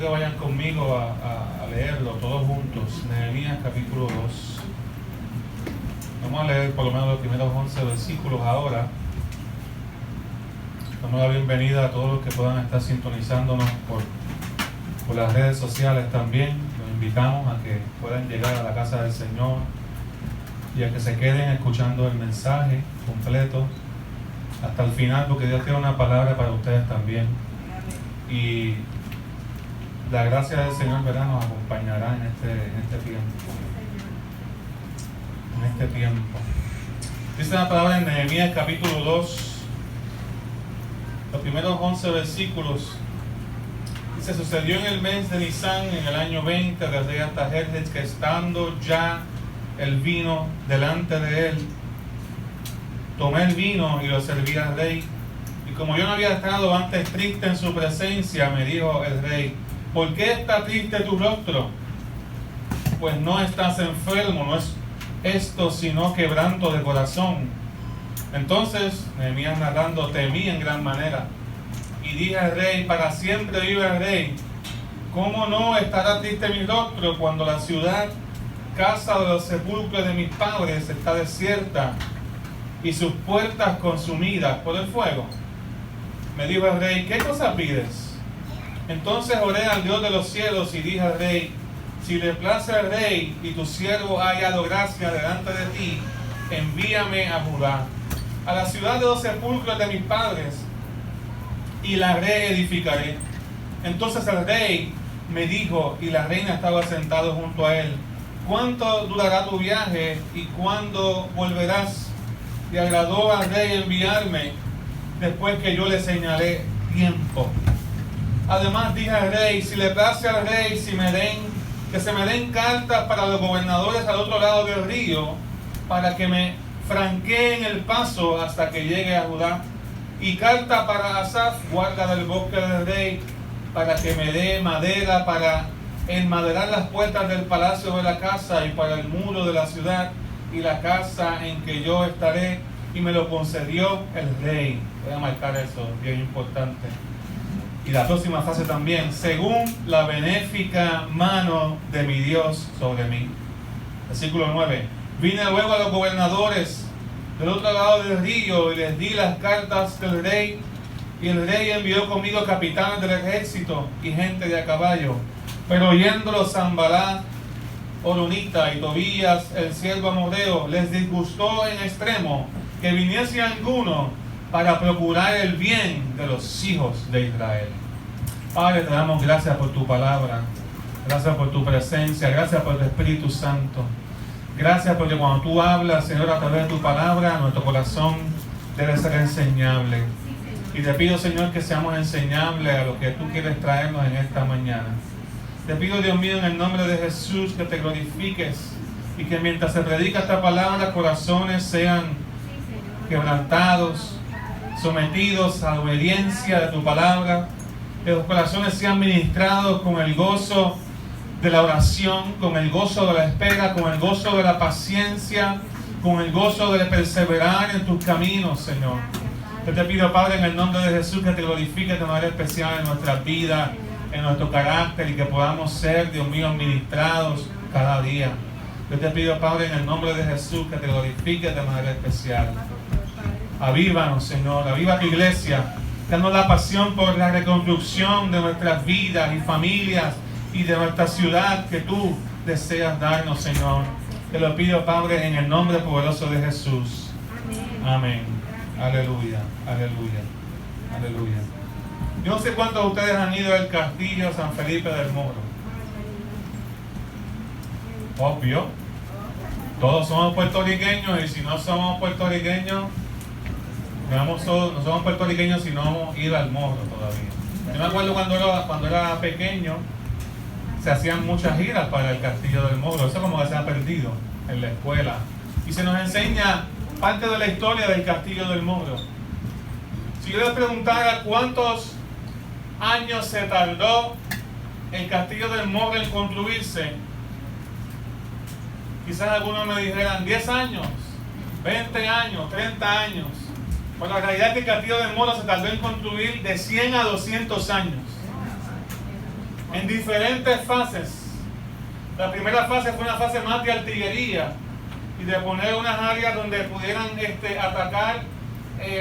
que vayan conmigo a leerlo todos juntos. Nehemías capítulo 2. Vamos a leer por lo menos los primeros 11 versículos ahora. Damos la bienvenida a todos los que puedan estar sintonizándonos por las redes sociales también. Los invitamos a que puedan llegar a la casa del Señor y a que se queden escuchando el mensaje completo hasta el final, porque Dios tiene una palabra para ustedes también. Y la gracia del Señor, ¿verdad?, nos acompañará en este tiempo. Dice la palabra en Nehemías capítulo 2, los primeros 11 versículos. Dice: sucedió en el mes de Nisán, en el año 20 del rey Artajerjes, que estando ya el vino delante de él, tomé el vino y lo serví al rey. Y como yo no había estado antes triste en su presencia, me dijo el rey: ¿por qué está triste tu rostro? Pues no estás enfermo, no es esto sino quebranto de corazón. Entonces Nehemías, narrando, temí en gran manera y dije al rey: para siempre vive el rey, ¿cómo no estará triste mi rostro cuando la ciudad, casa de los sepulcros de mis padres, está desierta y sus puertas consumidas por el fuego? Me dijo el rey: ¿qué cosa pides? Entonces oré al Dios de los cielos y dije al rey: si le place al rey y tu siervo ha hallado gracia delante de ti, envíame a Judá, a la ciudad de los sepulcros de mis padres, y la reedificaré. Entonces el rey me dijo, y la reina estaba sentada junto a él: ¿cuánto durará tu viaje y cuándo volverás? Y agradó al rey enviarme después que yo le señalé tiempo. Además dije al rey: si le place al rey, que se me den cartas para los gobernadores al otro lado del río, para que me franqueen el paso hasta que llegue a Judá, y carta para Asaf, guarda del bosque del rey, para que me dé madera para enmaderar las puertas del palacio de la casa y para el muro de la ciudad y la casa en que yo estaré. Y me lo concedió el rey. Voy a marcar eso, bien importante. Y la próxima frase también: según la benéfica mano de mi Dios sobre mí. Versículo 9. Vine luego a los gobernadores del otro lado del río y les di las cartas del rey. Y el rey envió conmigo capitanes del ejército y gente de a caballo. Pero oyéndolo Sanballat, Horonita, y Tobías, el siervo amorreo, les disgustó en extremo que viniese alguno para procurar el bien de los hijos de Israel. Padre, te damos gracias por tu palabra, gracias por tu presencia, gracias por el Espíritu Santo. Gracias porque cuando tú hablas, Señor, a través de tu palabra, nuestro corazón debe ser enseñable. Y te pido, Señor, que seamos enseñables a lo que tú quieres traernos en esta mañana. Te pido, Dios mío, en el nombre de Jesús, que te glorifiques y que mientras se predica esta palabra, corazones sean quebrantados, sometidos a la obediencia de tu palabra, que los corazones sean ministrados con el gozo de la oración, con el gozo de la espera, con el gozo de la paciencia, con el gozo de perseverar en tus caminos, Señor. Yo te pido, Padre, en el nombre de Jesús, que te glorifiques de manera especial en nuestra vida, en nuestro carácter, y que podamos ser, Dios mío, ministrados cada día. Yo te pido, Padre, en el nombre de Jesús, que te glorifiques de manera especial. Avívanos, Señor, aviva tu iglesia, danos la pasión por la reconstrucción de nuestras vidas y familias y de nuestra ciudad que tú deseas darnos, Señor. Te lo pido, Padre, en el nombre poderoso de Jesús. Amén. Aleluya, aleluya, aleluya. Yo no sé cuántos de ustedes han ido al castillo San Felipe del Moro. Obvio. Todos somos puertorriqueños, y si no somos puertorriqueños, no somos puertorriqueños si no hemos ido al Morro todavía. Yo me acuerdo cuando era pequeño, se hacían muchas giras para el castillo del Morro. Eso como que se ha perdido en la escuela. Y se nos enseña parte de la historia del castillo del Morro. Si yo les preguntara cuántos años se tardó el castillo del Morro en construirse, quizás algunos me dijeran 10 años, 20 años, 30 años. Bueno, la realidad es que el castillo del Morro se tardó en construir de 100 a 200 años. en diferentes fases. La primera fase fue una fase más de artillería y de poner unas áreas donde pudieran atacar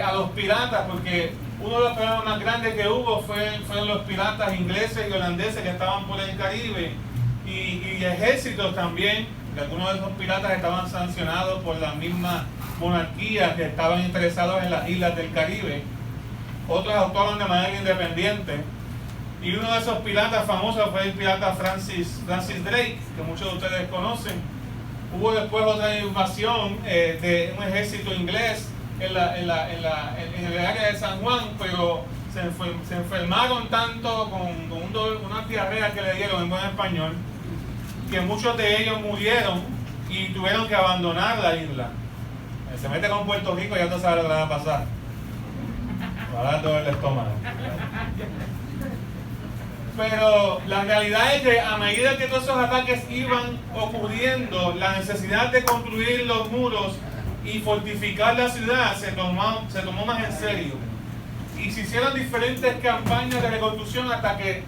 a los piratas, porque uno de los problemas más grandes que hubo fueron los piratas ingleses y holandeses que estaban por el Caribe, y ejércitos también, que algunos de esos piratas estaban sancionados por la misma monarquía que estaban interesados en las islas del Caribe. Otros actuaban de manera independiente, y uno de esos piratas famosos fue el pirata Francis Drake, que muchos de ustedes conocen. Hubo después otra invasión de un ejército inglés en el área de San Juan, pero se enfermaron tanto con una diarrea que le dieron en buen español, que muchos de ellos murieron y tuvieron que abandonar la isla. Se mete con Puerto Rico y ya no sabe lo que le va a pasar. Va a dar todo el estómago. Pero la realidad es que a medida que todos esos ataques iban ocurriendo, la necesidad de construir los muros y fortificar la ciudad se tomó más en serio. Y se hicieron diferentes campañas de reconstrucción hasta que,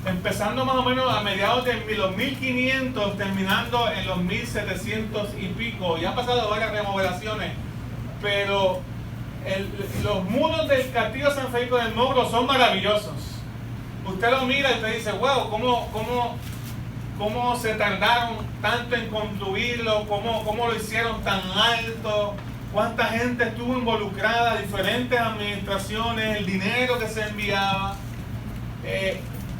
empezando más o menos a mediados de los 1500, terminando en los 1700 y pico, ya han pasado varias remodelaciones, pero los muros del castillo San Felipe del Mogro son maravillosos. Usted lo mira y usted dice, wow, ¿cómo se tardaron tanto en construirlo? ¿Cómo lo hicieron tan alto? ¿Cuánta gente estuvo involucrada? Diferentes administraciones, el dinero que se enviaba.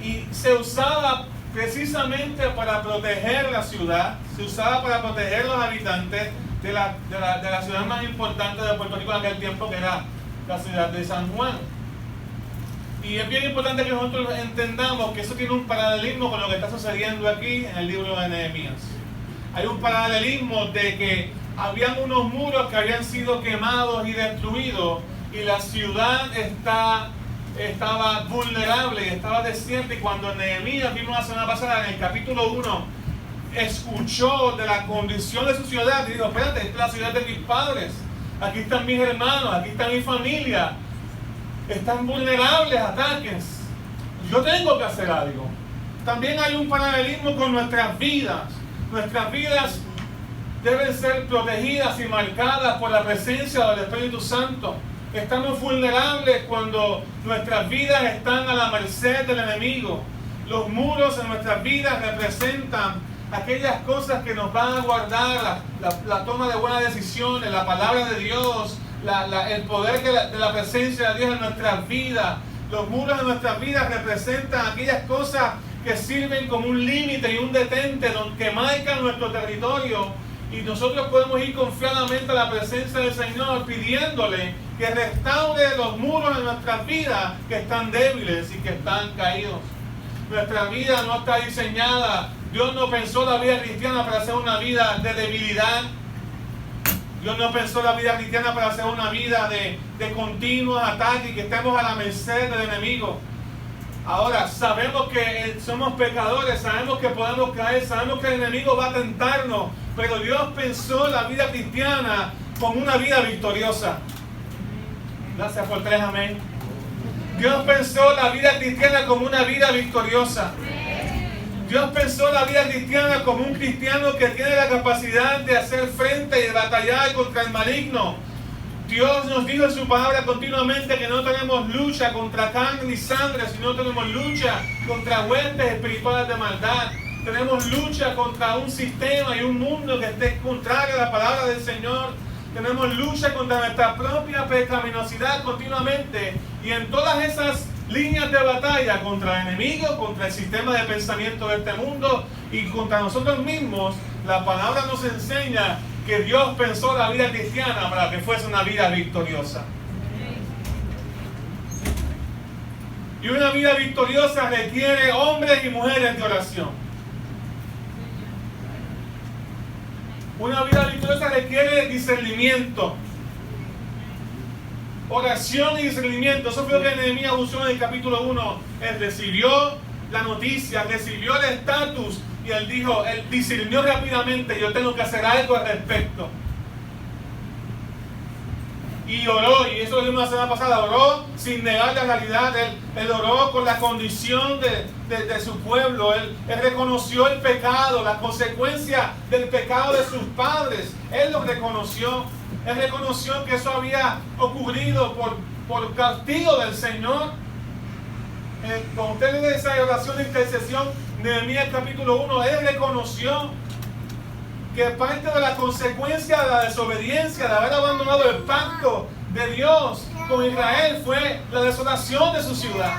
Y se usaba precisamente para proteger la ciudad, se usaba para proteger los habitantes de la ciudad más importante de Puerto Rico en aquel tiempo, que era la ciudad de San Juan. Y es bien importante que nosotros entendamos que eso tiene un paralelismo con lo que está sucediendo aquí en el libro de Nehemías. Hay un paralelismo de que habían unos muros que habían sido quemados y destruidos, y la ciudad estaba vulnerable y estaba desierta. Y cuando Nehemías, vimos la semana pasada en el capítulo 1, escuchó de la condición de su ciudad y dijo, espérate, esta es la ciudad de mis padres, aquí están mis hermanos, aquí está mi familia, están vulnerables a ataques, yo tengo que hacer algo. También hay un paralelismo con nuestras vidas. Nuestras vidas deben ser protegidas y marcadas por la presencia del Espíritu Santo. Estamos vulnerables cuando nuestras vidas están a la merced del enemigo. Los muros en nuestras vidas representan aquellas cosas que nos van a guardar la toma de buenas decisiones, la palabra de Dios, el poder de la presencia de Dios en nuestras vidas. Los muros de nuestras vidas representan aquellas cosas que sirven como un límite y un detente que marcan nuestro territorio, y nosotros podemos ir confiadamente a la presencia del Señor pidiéndole que restaure los muros de nuestras vidas que están débiles y que están caídos. Nuestra vida no está diseñada, Dios no pensó la vida cristiana para hacer una vida de debilidad. Dios no pensó la vida cristiana para hacer una vida de continuos ataques y que estemos a la merced del enemigo. Ahora, sabemos que somos pecadores, sabemos que podemos caer, sabemos que el enemigo va a tentarnos, pero Dios pensó la vida cristiana como una vida victoriosa. Gracias por 3 amén. Dios pensó la vida cristiana como una vida victoriosa. Dios pensó la vida cristiana como un cristiano que tiene la capacidad de hacer frente y de batallar contra el maligno. Dios nos dijo en su palabra continuamente que no tenemos lucha contra carne ni sangre, sino tenemos lucha contra huestes espirituales de maldad. Tenemos lucha contra un sistema y un mundo que esté contrario a la palabra del Señor. Tenemos lucha contra nuestra propia pecaminosidad continuamente. Y en todas esas líneas de batalla contra el enemigo, contra el sistema de pensamiento de este mundo y contra nosotros mismos, la palabra nos enseña que Dios pensó la vida cristiana para que fuese una vida victoriosa. Y una vida victoriosa requiere hombres y mujeres de oración. Una vida victoriosa requiere discernimiento. Oración y discernimiento. Eso fue lo que Nehemías usó en el capítulo 1. Él recibió la noticia, recibió el estatus, y él dijo, él discernió rápidamente, yo tengo que hacer algo al respecto. y oró, y eso lo vimos la semana pasada, oró sin negar la realidad. Él oró con la condición de su pueblo. Él reconoció el pecado, la consecuencia del pecado de sus padres. Él lo reconoció. Él reconoció que eso había ocurrido por castigo del Señor. Cuando usted lee esa oración de intercesión, Nehemías capítulo 1, él reconoció que parte de la consecuencia de la desobediencia, de haber abandonado el pacto de Dios con Israel, fue la desolación de su ciudad.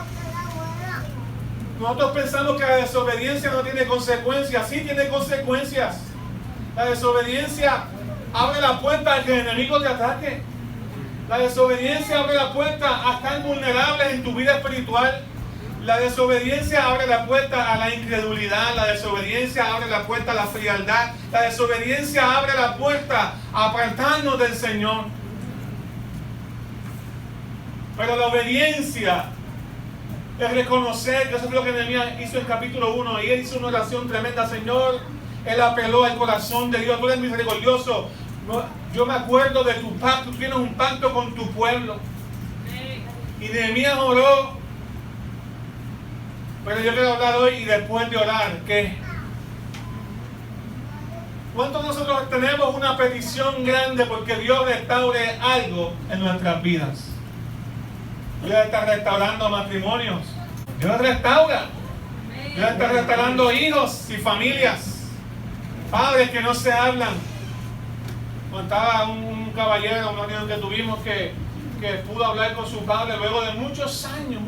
Nosotros pensamos que la desobediencia no tiene consecuencias. Sí tiene consecuencias. La desobediencia abre la puerta a que el enemigo te ataque. La desobediencia abre la puerta a estar vulnerables en tu vida espiritual. La desobediencia abre la puerta a la incredulidad. La desobediencia abre la puerta a la frialdad. La desobediencia abre la puerta a apartarnos del Señor. Pero la obediencia es reconocer, que eso es lo que Nehemías hizo en capítulo 1. Y él hizo una oración tremenda. Señor, él apeló al corazón de Dios. Tú eres misericordioso. Yo me acuerdo de tu pacto. Tú tienes un pacto con tu pueblo. Y Nehemías oró. Pero yo quiero hablar hoy, y después de orar, que ¿cuántos de nosotros tenemos una petición grande porque Dios restaure algo en nuestras vidas? Dios está restaurando matrimonios. Dios restaura. Dios está restaurando hijos y familias. Padres que no se hablan. Contaba un caballero, una reunión que tuvimos, que pudo hablar con su padre luego de muchos años.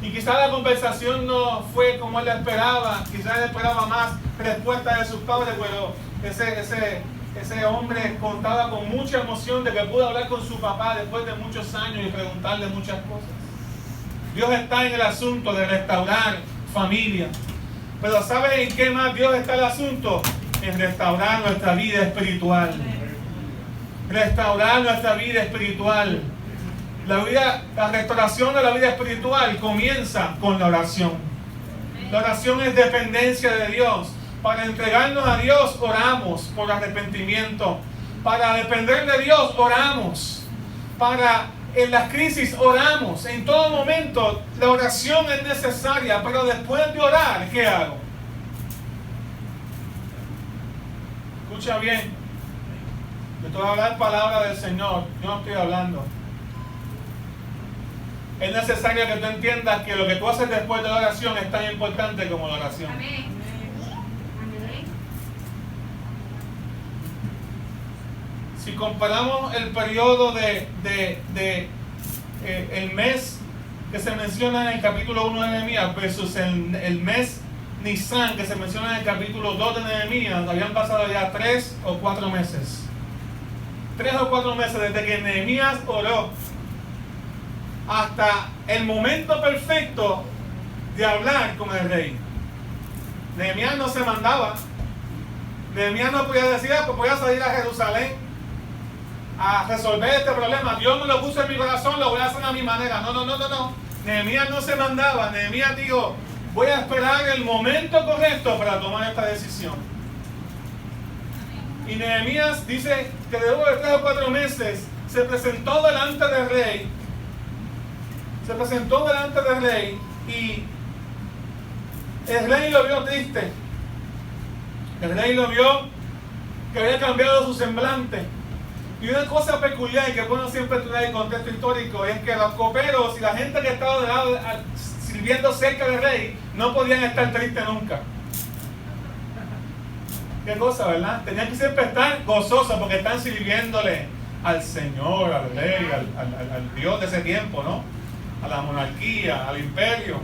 Y quizás la conversación no fue como él esperaba, quizás él esperaba más respuesta de sus padres, pero ese hombre contaba con mucha emoción de que pudo hablar con su papá después de muchos años y preguntarle muchas cosas. Dios está en el asunto de restaurar familia. Pero ¿sabe en qué más Dios está el asunto? En restaurar nuestra vida espiritual. Restaurar nuestra vida espiritual. La restauración de la vida espiritual comienza con la oración. La oración es dependencia de Dios. Para entregarnos a Dios oramos por arrepentimiento. Para depender de Dios oramos. En las crisis oramos. En todo momento la oración es necesaria. Pero después de orar, ¿qué hago? Escucha bien. Yo te voy a hablar palabra del Señor. Yo no estoy hablando. Es necesario que tú entiendas que lo que tú haces después de la oración es tan importante como la oración. Amén. Si comparamos el periodo el mes que se menciona en el capítulo 1 de Nehemías versus el mes Nisan que se menciona en el capítulo 2 de Nehemías, habían pasado ya 3 o 4 meses. 3 o 4 meses desde que Nehemías oró hasta el momento perfecto de hablar con el rey. Nehemías no se mandaba. Nehemías no podía decir, pues voy a salir a Jerusalén a resolver este problema. Dios me lo puso en mi corazón, lo voy a hacer a mi manera. No. Nehemías no se mandaba. Nehemías dijo, voy a esperar el momento correcto para tomar esta decisión. Y Nehemías dice que luego de 3 o 4 meses se presentó delante del rey. Y el rey lo vio triste. El rey lo vio que había cambiado su semblante. Y una cosa peculiar que bueno siempre tener en contexto histórico es que los coperos y la gente que estaba de lado, sirviendo cerca del rey no podían estar tristes nunca. Qué cosa, ¿verdad? Tenían que siempre estar gozosos porque están sirviéndole al Señor, al rey, al Dios de ese tiempo, ¿no? A la monarquía, al imperio.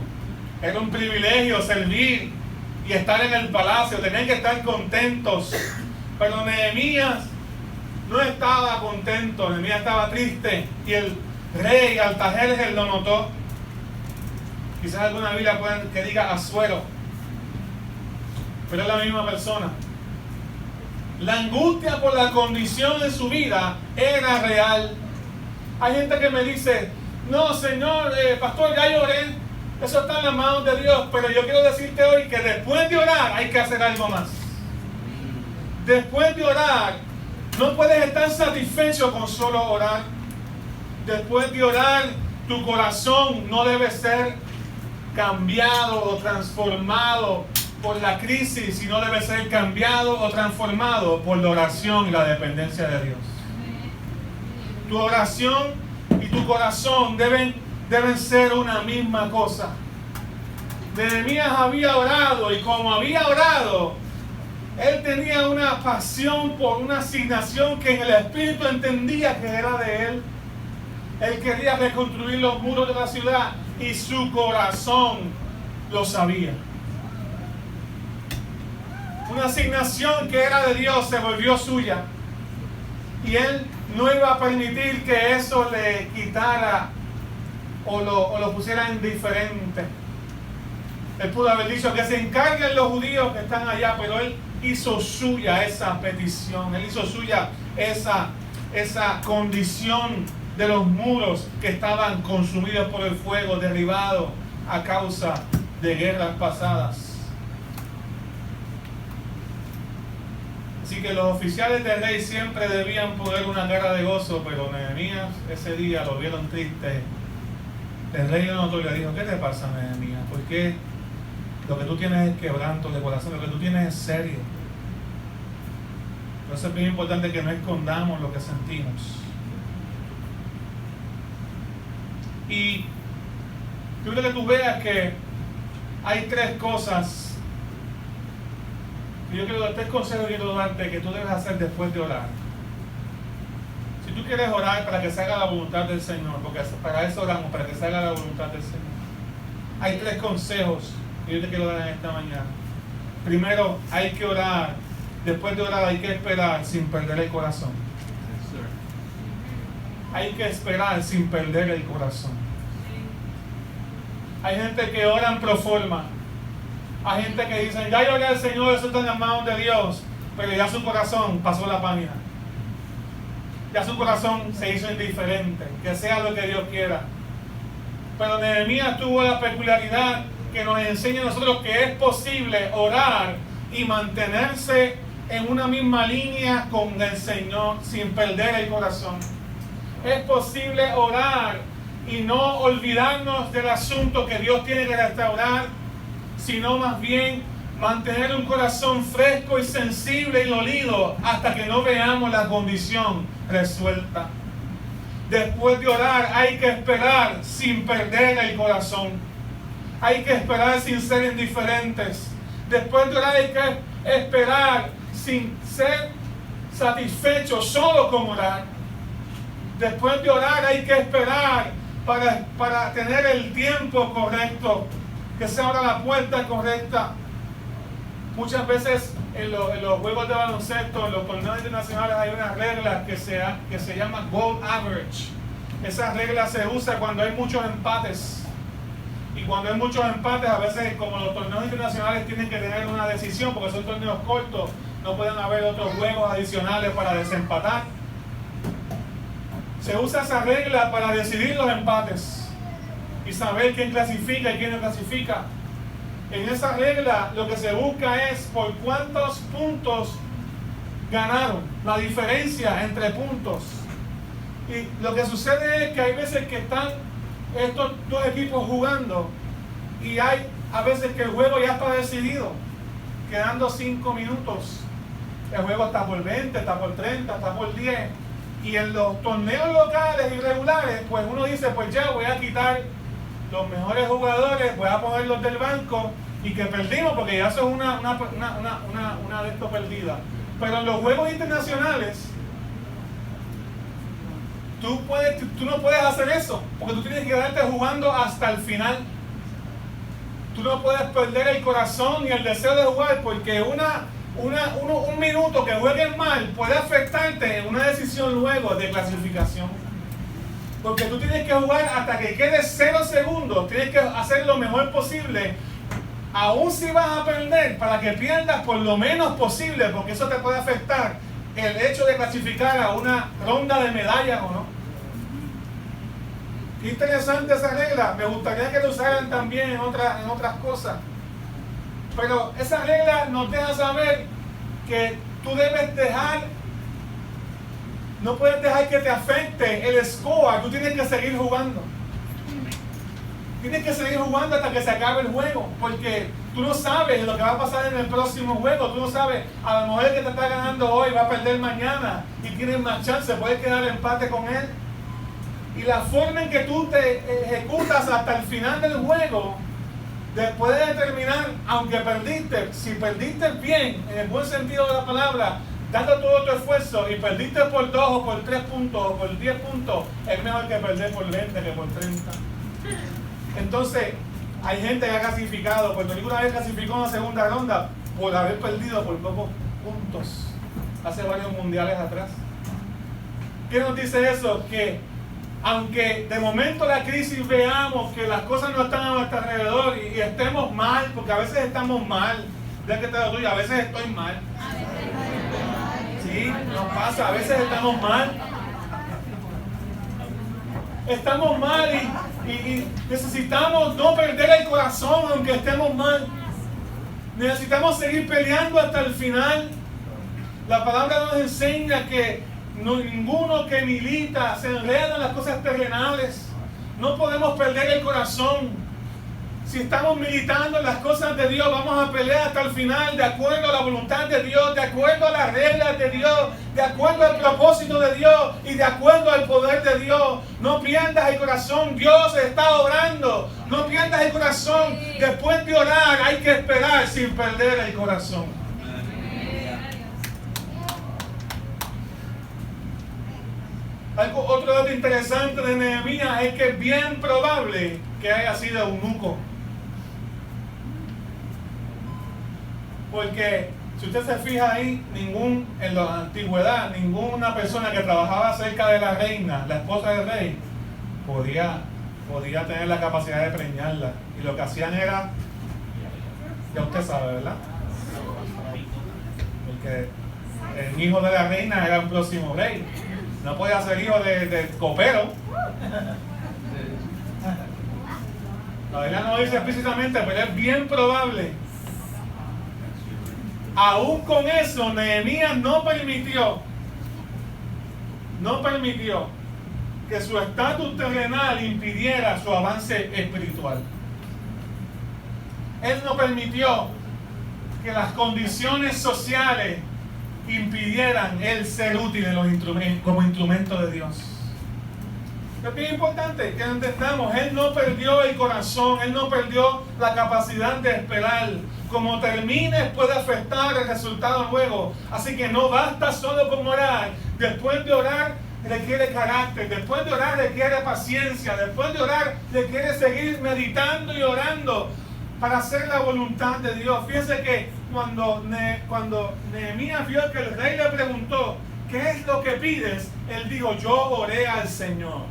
Era un privilegio servir y estar en el palacio. Tenían que estar contentos. Pero Nehemías no estaba contento. Nehemías estaba triste. Y el rey Artajerjes lo notó. Quizás alguna Biblia que diga Asuero. Pero es la misma persona. La angustia por la condición de su vida era real. Hay gente que me dice, no, Señor, pastor, ya lloré. Eso está en las manos de Dios. Pero yo quiero decirte hoy que después de orar hay que hacer algo más. Después de orar No puedes estar satisfecho con solo orar. Después de orar, tu corazón no debe ser cambiado o transformado por la crisis, sino debe ser cambiado o transformado por la oración y la dependencia de Dios. Tu oración y tu corazón deben ser una misma cosa. Nehemías había orado, y como había orado, él tenía una pasión por una asignación que en el Espíritu entendía que era de él. Él quería reconstruir los muros de la ciudad y su corazón lo sabía. Una asignación que era de Dios se volvió suya. Y él no iba a permitir que eso le quitara o lo pusiera indiferente. Él pudo haber dicho que se encarguen los judíos que están allá, pero él hizo suya esa petición. Él hizo suya esa condición de los muros que estaban consumidos por el fuego, derribados a causa de guerras pasadas. Así que los oficiales del rey siempre debían poner una cara de gozo, pero Nehemías ese día lo vieron triste. El rey lo notó y le dijo: ¿qué te pasa, Nehemías? ¿Por qué lo que tú tienes es quebranto de corazón? Lo que tú tienes es serio. Entonces es bien importante que no escondamos lo que sentimos. Y yo quiero que tú veas que hay tres cosas. Yo quiero darte 3 consejos que quiero darte que tú debes hacer después de orar. Si tú quieres orar para que se haga la voluntad del Señor, porque para eso oramos, para que se haga la voluntad del Señor, hay 3 consejos que yo te quiero dar en esta mañana. Primero, hay que orar. Después de orar hay que esperar sin perder el corazón. Hay que esperar sin perder el corazón. Hay gente que ora en proforma. Hay gente que dice: ya yo oré al Señor, eso está en las manos de Dios, pero ya su corazón pasó la página. Ya su corazón se hizo indiferente, que sea lo que Dios quiera. Pero Nehemías tuvo la peculiaridad que nos enseña a nosotros que es posible orar y mantenerse en una misma línea con el Señor sin perder el corazón. Es posible orar y no olvidarnos del asunto que Dios tiene que restaurar, sino más bien mantener un corazón fresco y sensible y dolido hasta que no veamos la condición resuelta. Después de orar hay que esperar sin perder el corazón. Hay que esperar sin ser indiferentes. Después de orar hay que esperar sin ser satisfechos solo con orar. Después de orar hay que esperar para tener el tiempo correcto, que se abra la puerta correcta. Muchas veces en los juegos de baloncesto, en los torneos internacionales, hay una regla que se llama goal average. Esa regla se usa cuando hay muchos empates. Y cuando hay muchos empates, a veces, como los torneos internacionales tienen que tener una decisión, porque son torneos cortos, no pueden haber otros juegos adicionales para desempatar. Se usa esa regla para decidir los empates y saber quién clasifica y quién no clasifica. En esa regla lo que se busca es por cuántos puntos ganaron, la diferencia entre puntos. Y lo que sucede es que hay veces que están estos dos equipos jugando y hay a veces que el juego ya está decidido, quedando 5 minutos. El juego está por 20, está por 30, está por 10. Y en los torneos locales y regulares, pues uno dice: pues ya voy a quitar los mejores jugadores, voy a ponerlos del banco y que perdimos porque ya eso es una de estos perdidas. Pero en los juegos internacionales, tú no puedes hacer eso, porque tú tienes que quedarte jugando hasta el final. Tú no puedes perder el corazón ni el deseo de jugar, porque un minuto que juegues mal puede afectarte en una decisión luego de clasificación. Porque tú tienes que jugar hasta que quedes 0 segundos, tienes que hacer lo mejor posible, aún si vas a perder, para que pierdas por lo menos posible, porque eso te puede afectar el hecho de clasificar a una ronda de medallas o no. Qué interesante esa regla. Me gustaría que lo usaran también en otras cosas. Pero esa regla nos deja saber que tú debes dejar No puedes dejar que te afecte el score. Tú tienes que seguir jugando. Tienes que seguir jugando hasta que se acabe el juego, porque tú no sabes lo que va a pasar en el próximo juego. Tú no sabes, a lo mejor el que te está ganando hoy va a perder mañana y tienes más chance, puedes quedar en empate con él. Y la forma en que tú te ejecutas hasta el final del juego, después de determinar, aunque perdiste, si perdiste bien, en el buen sentido de la palabra, dando todo tu esfuerzo y perdiste por 2 o por 3 puntos o por 10 puntos, es mejor que perder por 20 que por 30. Entonces, hay gente que ha clasificado. Puerto Rico una vez clasificó en la segunda ronda por haber perdido por pocos puntos hace varios mundiales atrás. ¿Qué nos dice eso? Que aunque de momento la crisis veamos que las cosas no están a nuestro alrededor y estemos mal, porque a veces estamos mal, ya que te lo tuyo, a veces estoy mal. Sí, nos pasa, a veces estamos mal. Estamos mal y necesitamos no perder el corazón aunque estemos mal. Necesitamos seguir peleando hasta el final. La palabra nos enseña que ninguno que milita se enreda en las cosas terrenales. No podemos perder el corazón. Si estamos militando en las cosas de Dios, vamos a pelear hasta el final, de acuerdo a la voluntad de Dios, de acuerdo a las reglas de Dios, de acuerdo al propósito de Dios y de acuerdo al poder de Dios. No pierdas el corazón, Dios está obrando. No pierdas el corazón. Después de orar hay que esperar sin perder el corazón. Otro dato interesante de Nehemías es que es bien probable que haya sido eunuco. Porque si usted se fija ahí, en la antigüedad, ninguna persona que trabajaba cerca de la reina, la esposa del rey, podía tener la capacidad de preñarla. Y lo que hacían era, ya usted sabe, ¿verdad? Porque el hijo de la reina era un próximo rey. No podía ser hijo de copero. La Biblia no dice explícitamente, pero es bien probable. Aún con eso, Nehemías no permitió que su estatus terrenal impidiera su avance espiritual. Él no permitió que las condiciones sociales impidieran él ser útil como instrumento de Dios. Es bien importante que entendamos, él no perdió el corazón, él no perdió la capacidad de esperar. Como termines puede afectar el resultado luego. Así que no basta solo con orar. Después de orar requiere carácter. Después de orar requiere paciencia. Después de orar requiere seguir meditando y orando para hacer la voluntad de Dios. Fíjense que cuando Nehemías vio que el rey le preguntó, ¿qué es lo que pides? Él dijo, yo oré al Señor.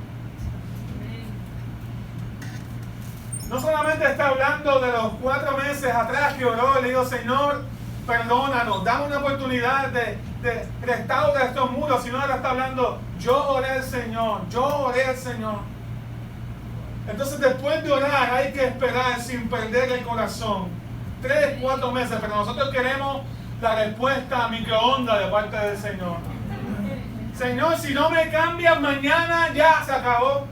No solamente está hablando de los 4 meses atrás que oró y le dijo, Señor, perdónanos, dame una oportunidad de restaurar estos muros, sino ahora está hablando, yo oré al Señor, yo oré al Señor. Entonces después de orar hay que esperar sin perder el corazón. 3, 4 meses, pero nosotros queremos la respuesta a microondas de parte del Señor. Señor, si no me cambias mañana, ya se acabó.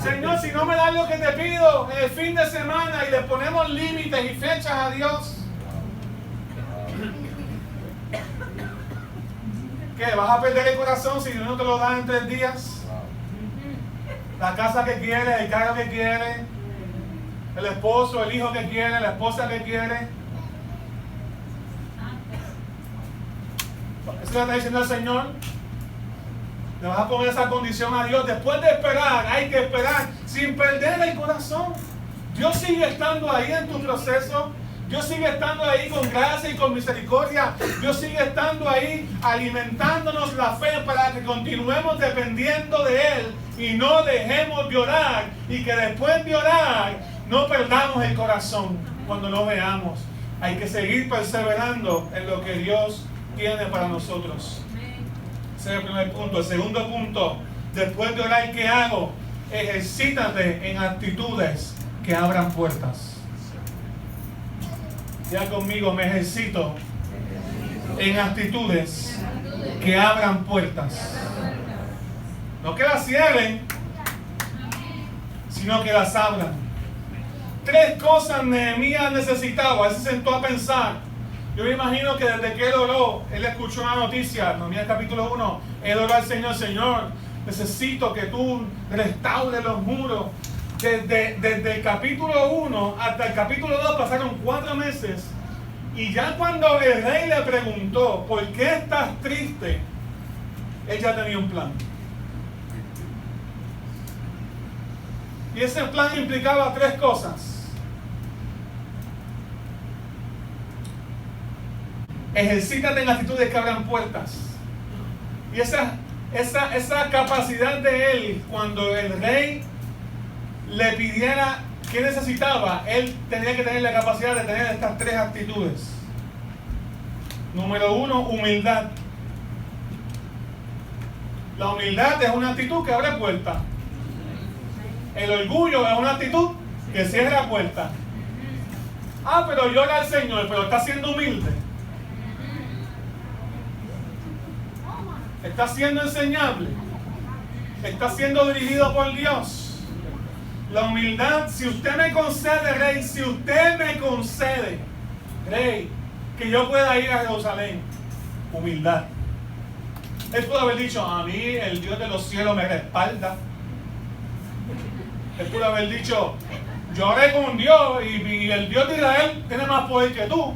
Señor, si no me das lo que te pido en el fin de semana, y le ponemos límites y fechas a Dios. ¿Qué? ¿Vas a perder el corazón si Dios no te lo da en 3 días? La casa que quieres, el carro que quieres, el esposo, el hijo que quiere, la esposa que quiere. Eso le está diciendo el Señor. Le vas a poner esa condición a Dios. Después de esperar, hay que esperar sin perder el corazón. Dios sigue estando ahí en tu proceso. Dios sigue estando ahí con gracia y con misericordia. Dios sigue estando ahí alimentándonos la fe para que continuemos dependiendo de Él y no dejemos de orar, y que después de orar no perdamos el corazón cuando lo veamos. Hay que seguir perseverando en lo que Dios tiene para nosotros. Ese es el primer punto. El segundo punto, después de orar, ¿qué hago? Ejercítate en actitudes que abran puertas. Ya conmigo, me ejercito en actitudes que abran puertas. No que las cierren, sino que las abran. 3 cosas Nehemías necesitaba. Él se sentó a pensar. Yo me imagino que desde que él oró, él escuchó una noticia, Nehemías capítulo 1, él oró al Señor: Señor, necesito que tú restaures los muros. Desde el capítulo 1 hasta el capítulo 2 pasaron 4 meses. Y ya cuando el rey le preguntó: ¿por qué estás triste?, él ya tenía un plan. Y ese plan implicaba 3 cosas. Ejercítate en actitudes que abran puertas. Y esa capacidad de él, cuando el rey le pidiera qué necesitaba, él tenía que tener la capacidad de tener estas 3 actitudes. Número 1, humildad. La humildad es una actitud que abre puertas. El orgullo es una actitud que cierra puertas. Pero yo era el Señor, pero está siendo humilde. Está siendo enseñable. Está siendo dirigido por Dios. La humildad: si usted me concede, rey, si usted me concede, rey, que yo pueda ir a Jerusalén. Humildad. Él pudo haber dicho: a mí el Dios de los cielos me respalda. Él pudo haber dicho: yo oré con Dios y el Dios de Israel tiene más poder que tú.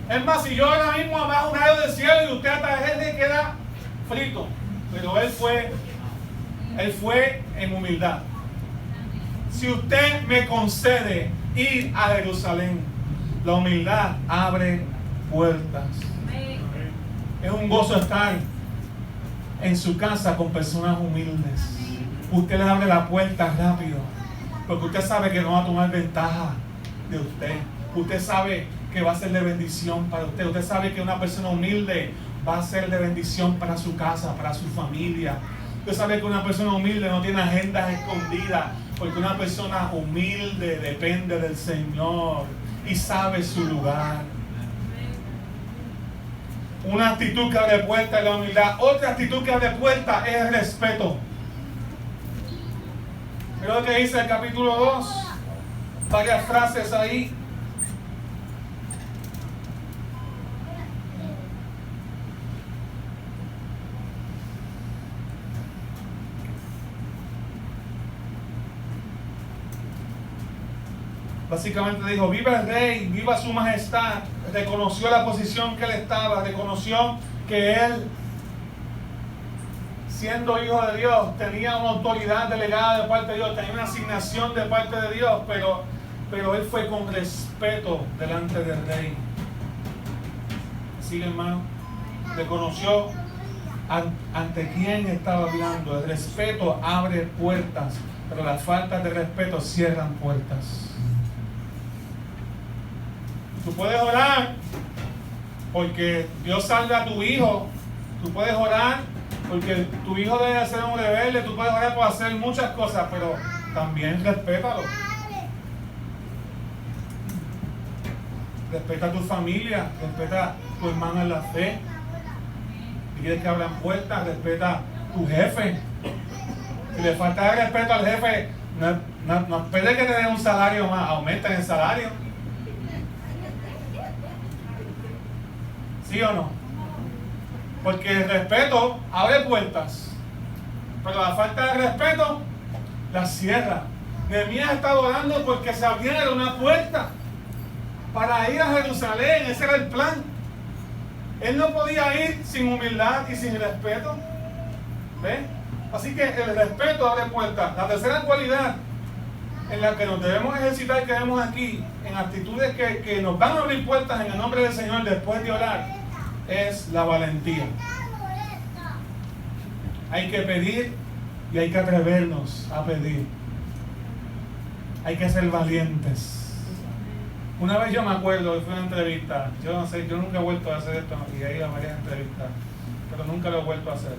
Es más, si yo ahora mismo abajo un rayo del cielo y usted hasta él le queda frito. Pero él fue en humildad. Si usted me concede ir a Jerusalén, la humildad abre puertas. Es un gozo estar en su casa con personas humildes. Usted le abre la puerta rápido, porque usted sabe que no va a tomar ventaja de usted. Usted sabe que va a ser de bendición para usted. Usted sabe que una persona humilde va a ser de bendición para su casa, para su familia. Usted sabe que una persona humilde no tiene agendas escondidas, porque una persona humilde depende del Señor y sabe su lugar. Una actitud que abre puertas es la humildad. Otra actitud que abre puertas es el respeto. Mira lo que dice el capítulo 2. Varias frases ahí. Básicamente dijo: viva el rey, viva su majestad. Reconoció la posición que él estaba, reconoció que él, siendo hijo de Dios, tenía una autoridad delegada de parte de Dios, tenía una asignación de parte de Dios, pero él fue con respeto delante del rey. ¿Sigue, hermano? Reconoció ante quién estaba hablando. El respeto abre puertas, pero las faltas de respeto cierran puertas. Tú puedes orar porque Dios salve a tu hijo. Tú puedes orar porque tu hijo debe de ser un rebelde. Tú puedes orar por hacer muchas cosas, pero también respétalo. Respeta a tu familia, respeta a tu hermano en la fe. Si quieres que abran puertas, respeta a tu jefe. Si le falta el respeto al jefe, no espere que te den un salario más, aumenten el salario. ¿Sí o no? Porque el respeto abre puertas, pero la falta de respeto las cierra. Nehemías estaba orando porque se abriera una puerta para ir a Jerusalén. Ese era el plan. Él no podía ir sin humildad y sin respeto. ¿Ves? Así que el respeto abre puertas. La tercera cualidad en la que nos debemos ejercitar, que vemos aquí, en actitudes que nos van a abrir puertas en el nombre del Señor después de orar, es la valentía. Hay que pedir y hay que atrevernos a pedir. Hay que ser valientes. Una vez yo me acuerdo, fue una entrevista. Yo no sé, yo nunca he vuelto a hacer esto y he ido a varias entrevistas, pero nunca lo he vuelto a hacer.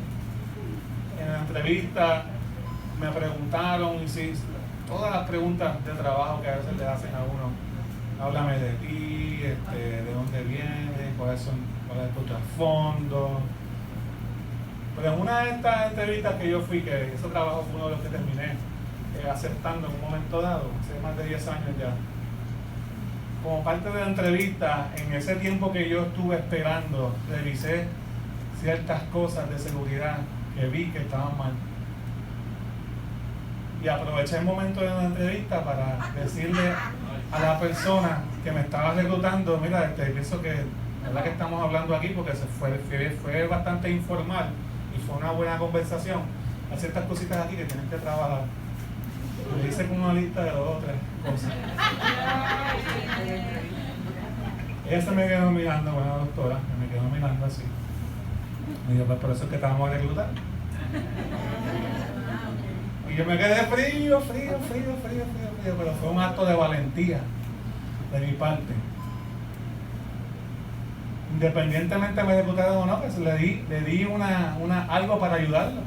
En la entrevista me preguntaron, y sí, todas las preguntas de trabajo que a veces le hacen a uno. Háblame de ti, de dónde vienes, cuál es tu trasfondo. Pero en una de estas entrevistas que yo fui, que ese trabajo fue uno de los que terminé aceptando en un momento dado, hace más de 10 años ya, como parte de la entrevista, en ese tiempo que yo estuve esperando, revisé ciertas cosas de seguridad que vi que estaban mal. Y aproveché el momento de la entrevista para decirle a la persona que me estaba reclutando, mira, pienso que la verdad que estamos hablando aquí porque fue bastante informal y fue una buena conversación. Hay ciertas cositas aquí que tienen que trabajar. Le hice con una lista de 2 o 3 cosas. Ella se me quedó mirando, buena doctora, me quedó mirando así. Me dijo, pues por eso es que estábamos a reclutar. Y yo me quedé frío, pero fue un acto de valentía de mi parte. Independientemente me ejecutaron o no, pues le di algo para ayudarlo.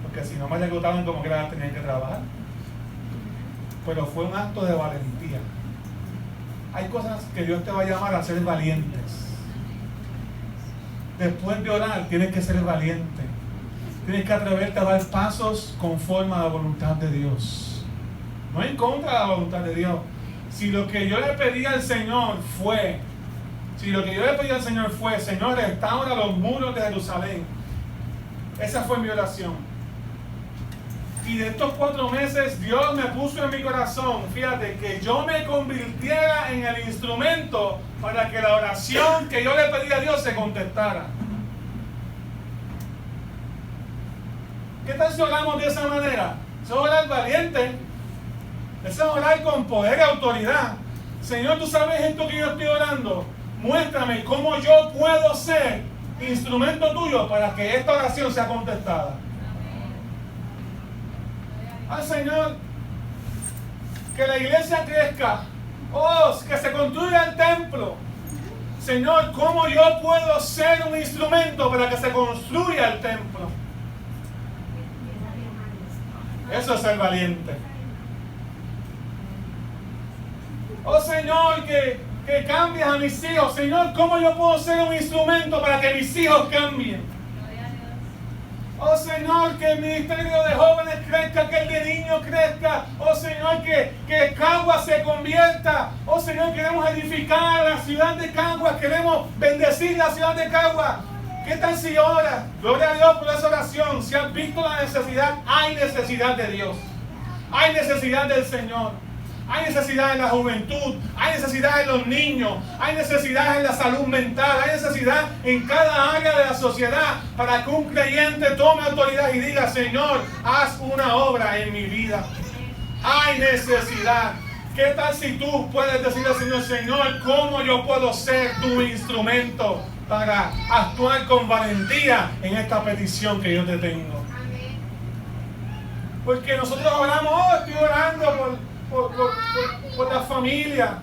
Porque si no me ejecutaban, como que tenían que trabajar. Pero fue un acto de valentía. Hay cosas que Dios te va a llamar a ser valientes. Después de orar, tienes que ser valiente. Tienes que atreverte a dar pasos conforme a la voluntad de Dios. No en contra de la voluntad de Dios. Si lo que yo le pedí al Señor fue, Señor, restaura los muros de Jerusalén. Esa fue mi oración. Y de estos 4 meses, Dios me puso en mi corazón, fíjate, que yo me convirtiera en el instrumento para que la oración que yo le pedí a Dios se contestara. ¿Qué tal si oramos de esa manera? Eso es orar valiente. Eso es orar con poder y autoridad. Señor, tú sabes esto que yo estoy orando. Muéstrame cómo yo puedo ser instrumento tuyo para que esta oración sea contestada. Al Señor, que la iglesia crezca. Oh, que se construya el templo. Señor, ¿cómo yo puedo ser un instrumento para que se construya el templo? Eso es ser valiente. Oh Señor, que cambies a mis hijos. Señor, ¿cómo yo puedo ser un instrumento para que mis hijos cambien? Oh Señor, que el ministerio de jóvenes crezca, que el de niños crezca. Oh Señor, que Caguas se convierta. Oh Señor, queremos edificar la ciudad de Caguas. Queremos bendecir la ciudad de Caguas. ¿Qué tal si oras? Gloria a Dios por esa oración. Si has visto la necesidad, hay necesidad de Dios. Hay necesidad del Señor. Hay necesidad en la juventud, hay necesidad en los niños, hay necesidad en la salud mental, hay necesidad en cada área de la sociedad para que un creyente tome autoridad y diga, Señor, haz una obra en mi vida. Hay necesidad. ¿Qué tal si tú puedes decirle al Señor, Señor, cómo yo puedo ser tu instrumento para actuar con valentía en esta petición que yo te tengo? Porque nosotros oramos, estoy orando por la familia,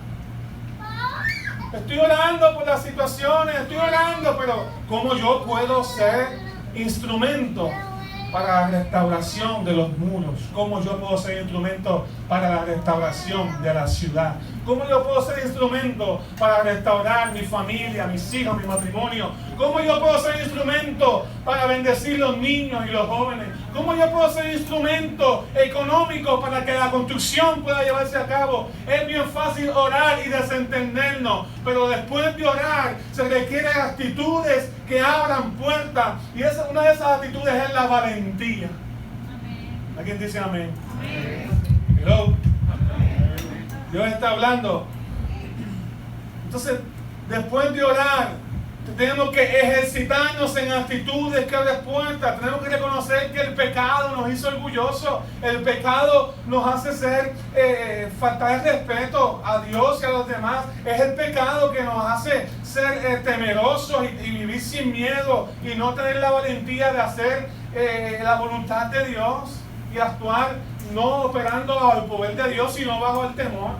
estoy orando por las situaciones, estoy orando, pero ¿cómo yo puedo ser instrumento para la restauración de los muros? ¿Cómo yo puedo ser instrumento para la restauración de la ciudad? ¿Cómo yo puedo ser instrumento para restaurar mi familia, mis hijos, mi matrimonio? ¿Cómo yo puedo ser instrumento para bendecir los niños y los jóvenes? ¿Cómo yo puedo ser instrumento económico para que la construcción pueda llevarse a cabo? Es bien fácil orar y desentendernos, pero después de orar se requieren actitudes que abran puertas, y una de esas actitudes es la valentía. Amén. ¿Alguien dice amén? Amén. Hello. Dios está hablando. Entonces, después de orar, tenemos que ejercitarnos en actitudes que abren puertas. Tenemos que reconocer que el pecado nos hizo orgullosos. El pecado nos hace faltar el respeto a Dios y a los demás. Es el pecado que nos hace ser temerosos y vivir sin miedo y no tener la valentía de hacer la voluntad de Dios y actuar no operando bajo el poder de Dios, sino bajo el temor.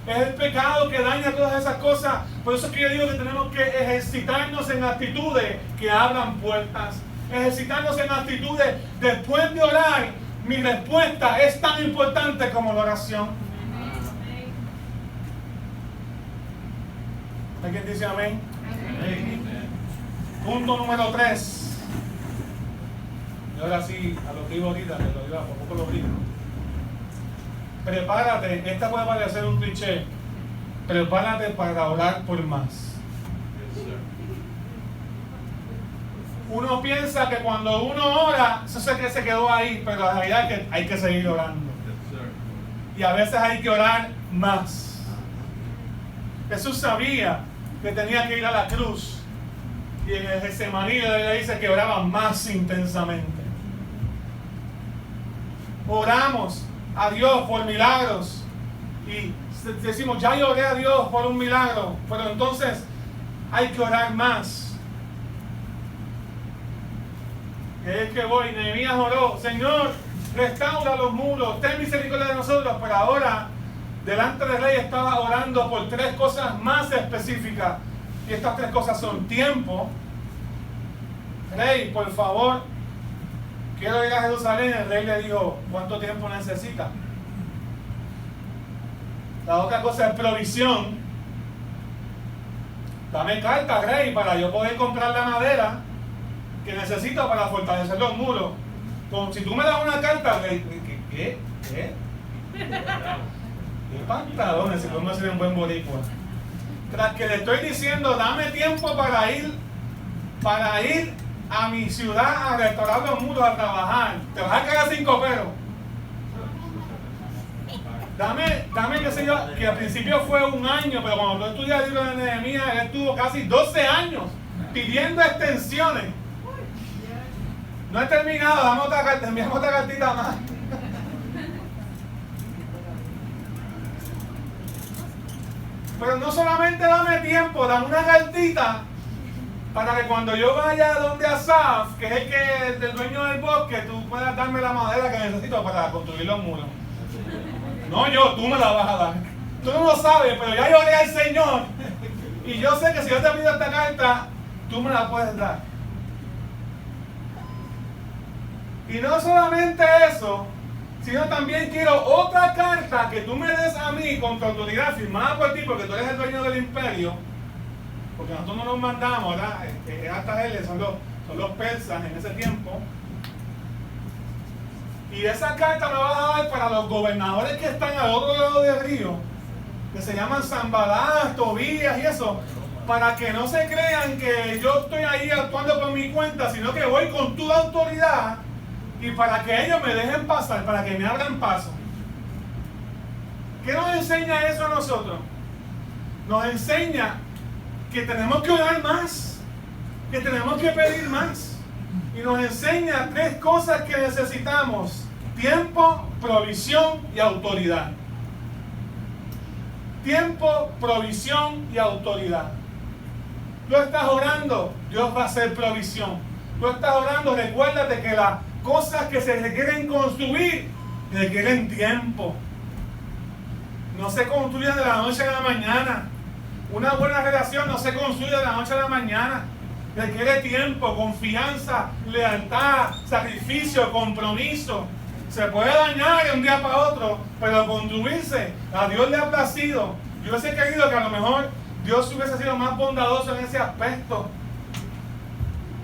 Es el pecado que daña todas esas cosas. Por eso es que yo digo que tenemos que ejercitarnos en actitudes que abran puertas. Ejercitarnos en actitudes. Después de orar, mi respuesta es tan importante como la oración. ¿Alguien dice amén? Amén. Punto número 3. Y ahora sí, a lo que digo ahorita, que lo digo a poco lo brinco. Prepárate, esta puede parecer un cliché. Prepárate para orar por más. Uno piensa que cuando uno ora, eso se quedó ahí, pero la realidad es que hay que seguir orando. Y a veces hay que orar más. Jesús sabía que tenía que ir a la cruz. Y en el Getsemaní le dice que oraba más intensamente. Oramos a Dios por milagros. Y decimos, ya yo oré a Dios por un milagro. Pero entonces hay que orar más. Que es que voy, Nehemías oró, Señor, restaura los muros, ten misericordia de nosotros. Pero ahora, delante del rey estaba orando por 3 cosas más específicas. Y estas 3 cosas son tiempo. Rey, por favor, quiero ir a Jerusalén. El rey le dijo, ¿cuánto tiempo necesita? La otra cosa es provisión. Dame carta, rey, para yo poder comprar la madera que necesito para fortalecer los muros. Como si tú me das una carta, rey, ¿qué? ¿Qué pantalones? Si podemos hacer un buen boricua. Tras que le estoy diciendo, dame tiempo para ir a mi ciudad a restaurar los muros, a trabajar. Te vas a quedar sin copero. Dame qué sé yo, que al principio fue 1 año, pero cuando tú estudias el libro de Nehemías, él estuvo casi 12 años pidiendo extensiones. No he terminado, dame otra carta, enviamos otra cartita más. Pero no solamente dame tiempo, dame una cartita para que cuando yo vaya donde Asaf, que es el dueño del bosque, tú puedas darme la madera que necesito para construir los muros. No tú me la vas a dar. Tú no lo sabes, pero ya yo oré al Señor. Y yo sé que si yo te pido esta carta, tú me la puedes dar. Y no solamente eso, sino también quiero otra carta que tú me des a mí con tu autoridad firmada por ti, porque tú eres el dueño del imperio. Porque nosotros no nos mandamos, ¿verdad? Hasta él son los persas en ese tiempo. Y esa carta me vas a dar para los gobernadores que están al otro lado del río, que se llaman Sanballat, Tobías y eso, para que no se crean que yo estoy ahí actuando por mi cuenta, sino que voy con tu autoridad y para que ellos me dejen pasar, para que me abran paso. ¿Qué nos enseña eso a nosotros? Nos enseña que tenemos que orar más, que tenemos que pedir más. Y nos enseña 3 cosas que necesitamos: tiempo, provisión y autoridad. Tiempo, provisión y autoridad. Tú estás orando, Dios va a hacer provisión. Tú estás orando, recuérdate que las cosas que se requieren construir requieren tiempo. No se construyen de la noche a la mañana. Una buena relación no se construye de la noche a la mañana. Requiere tiempo, confianza, lealtad, sacrificio, compromiso. Se puede dañar de un día para otro, pero construirse, a Dios le ha placido. Yo hubiese querido que a lo mejor Dios hubiese sido más bondadoso en ese aspecto.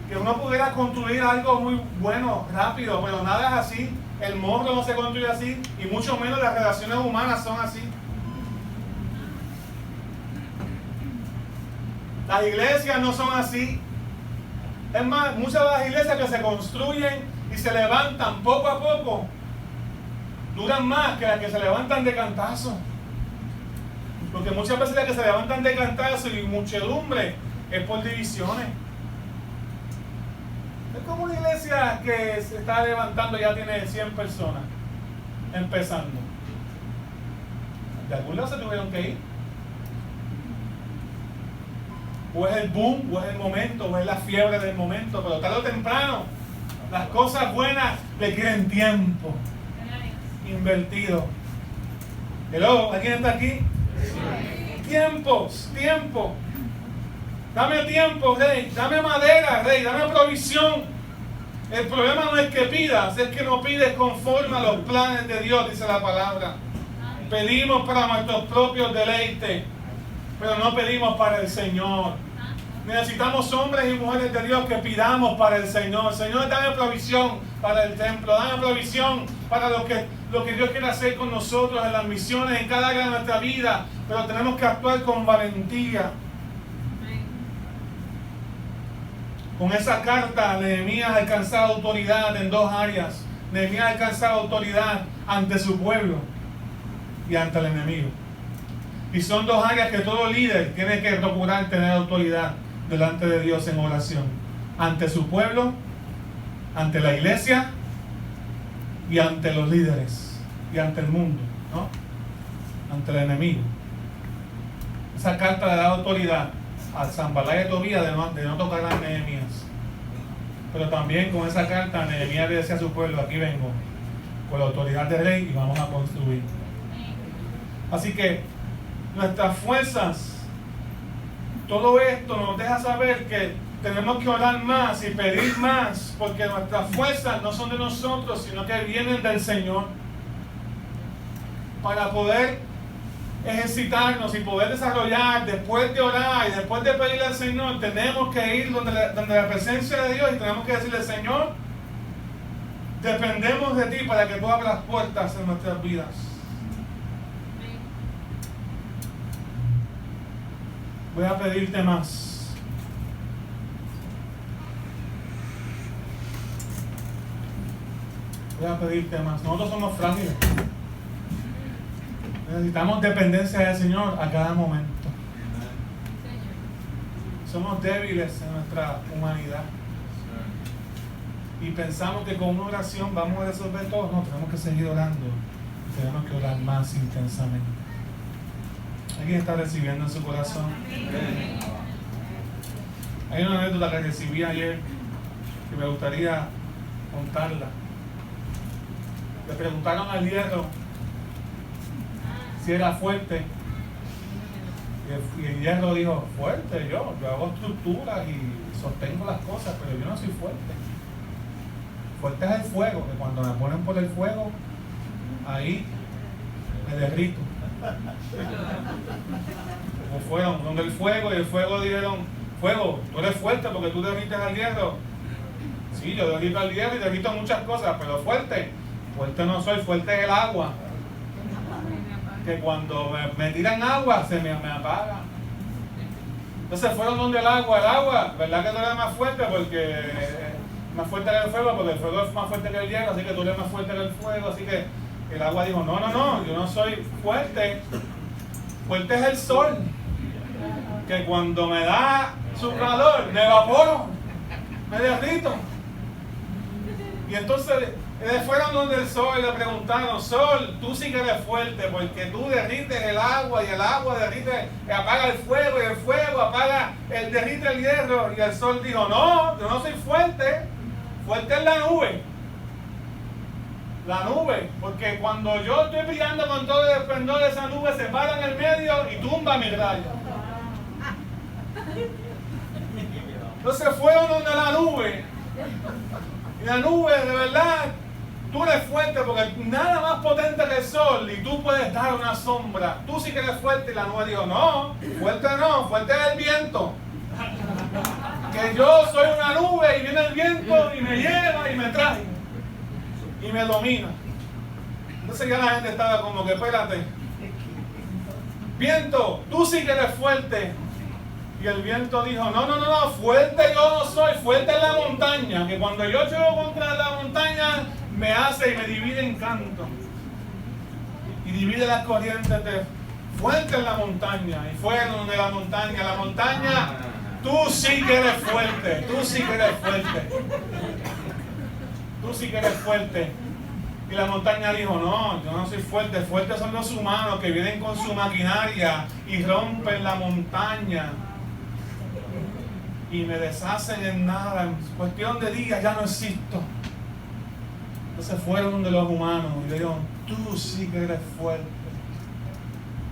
Que uno pudiera construir algo muy bueno, rápido, pero nada es así. El mundo no se construye así, y mucho menos las relaciones humanas son así. Las iglesias no son así. Es más, muchas de las iglesias que se construyen y se levantan poco a poco duran más que las que se levantan de cantazo. Porque muchas veces las que se levantan de cantazo y muchedumbre es por divisiones. Es como una iglesia que se está levantando, ya tiene 100 personas empezando. De algún lado se tuvieron que ir. O es el boom, o es el momento, o es la fiebre del momento, pero tarde o temprano las cosas buenas requieren tiempo invertido. Hello, ¿alguien está aquí? Tiempo. Dame tiempo, rey. Dame madera, rey. Dame provisión. El problema no es que pidas, es que no pides conforme a los planes de Dios, dice la palabra. Pedimos para nuestros propios deleites, pero no pedimos para el Señor. Necesitamos hombres y mujeres de Dios que pidamos para el Señor. Señor, dame provisión para el templo, dame provisión para lo que Dios quiere hacer con nosotros en las misiones, en cada área de nuestra vida. Pero tenemos que actuar con valentía. Con esa carta, Nehemías ha alcanzado autoridad en dos áreas. Nehemías ha alcanzado autoridad ante su pueblo y ante el enemigo. Y son dos áreas que todo líder tiene que procurar tener autoridad delante de Dios en oración. Ante su pueblo, ante la iglesia y ante los líderes y ante el mundo, ¿no? Ante el enemigo. Esa carta le da autoridad al Sanballat y Tobías de no tocar a Nehemías. Pero también con esa carta Nehemías le decía a su pueblo: aquí vengo con la autoridad del rey y vamos a construir. Así que nuestras fuerzas, todo esto nos deja saber que tenemos que orar más y pedir más, porque nuestras fuerzas no son de nosotros, sino que vienen del Señor. Para poder ejercitarnos y poder desarrollar, después de orar y después de pedirle al Señor, tenemos que ir donde la presencia de Dios y tenemos que decirle: Señor, dependemos de ti para que tú abras puertas en nuestras vidas. Voy a pedirte más. Voy a pedirte más. Nosotros somos frágiles. Necesitamos dependencia del Señor a cada momento. Somos débiles en nuestra humanidad. Y pensamos que con una oración vamos a resolver todo. No, tenemos que seguir orando. Tenemos que orar más intensamente. ¿Alguien está recibiendo en su corazón? Hay una anécdota que recibí ayer que me gustaría contarla. Le preguntaron al hierro si era fuerte. Y el hierro dijo: fuerte, yo hago estructuras y sostengo las cosas, pero yo no soy fuerte. Fuerte es el fuego, que cuando me ponen por el fuego, ahí me derrito. Como fueron donde el fuego, y el fuego dijeron: fuego, tú eres fuerte porque tú derrites al hierro. Sí, yo derrito al hierro y derrito muchas cosas, pero fuerte no soy. Fuerte es el agua, que cuando me tiran agua se me apaga. Entonces fueron donde el agua, ¿verdad que tú eres más fuerte? Porque más fuerte que el fuego, porque el fuego es más fuerte que el hierro, así que tú eres más fuerte que el fuego. Así que el agua dijo: no, yo no soy fuerte. Fuerte es el sol, que cuando me da su calor me evaporo, me derrito. Y entonces fueron donde el sol y le preguntaron: Sol, tú sí que eres fuerte, porque tú derrites el agua, y el agua apaga el fuego, y el fuego derrite el hierro. Y el sol dijo: no, yo no soy fuerte. Fuerte es la nube. La nube, porque cuando yo estoy brillando con todo el esplendor de esa nube, se para en el medio y tumba mi rayo. Entonces fueron donde la nube. Y la nube, de verdad, tú eres fuerte, porque nada más potente que el sol, y tú puedes dar una sombra. Tú sí que eres fuerte. Y la nube dijo: no, fuerte es el viento. Que yo soy una nube y viene el viento y me lleva y me trae y me domina. Entonces ya la gente estaba como que: espérate, viento, tú sí que eres fuerte. Y el viento dijo: no, fuerte yo no soy. Fuerte es la montaña, que cuando yo choco contra la montaña me hace y me divide en canto y divide las corrientes de fuerte en la montaña. Y fueron de la montaña, tú sí que eres fuerte, tú sí que eres fuerte, tú sí que eres fuerte. Y la montaña dijo: no, yo no soy fuerte. Fuertes son los humanos, que vienen con su maquinaria y rompen la montaña y me deshacen en nada. En cuestión de días ya no existo. Entonces fueron donde los humanos y le dijeron: tú sí que eres fuerte.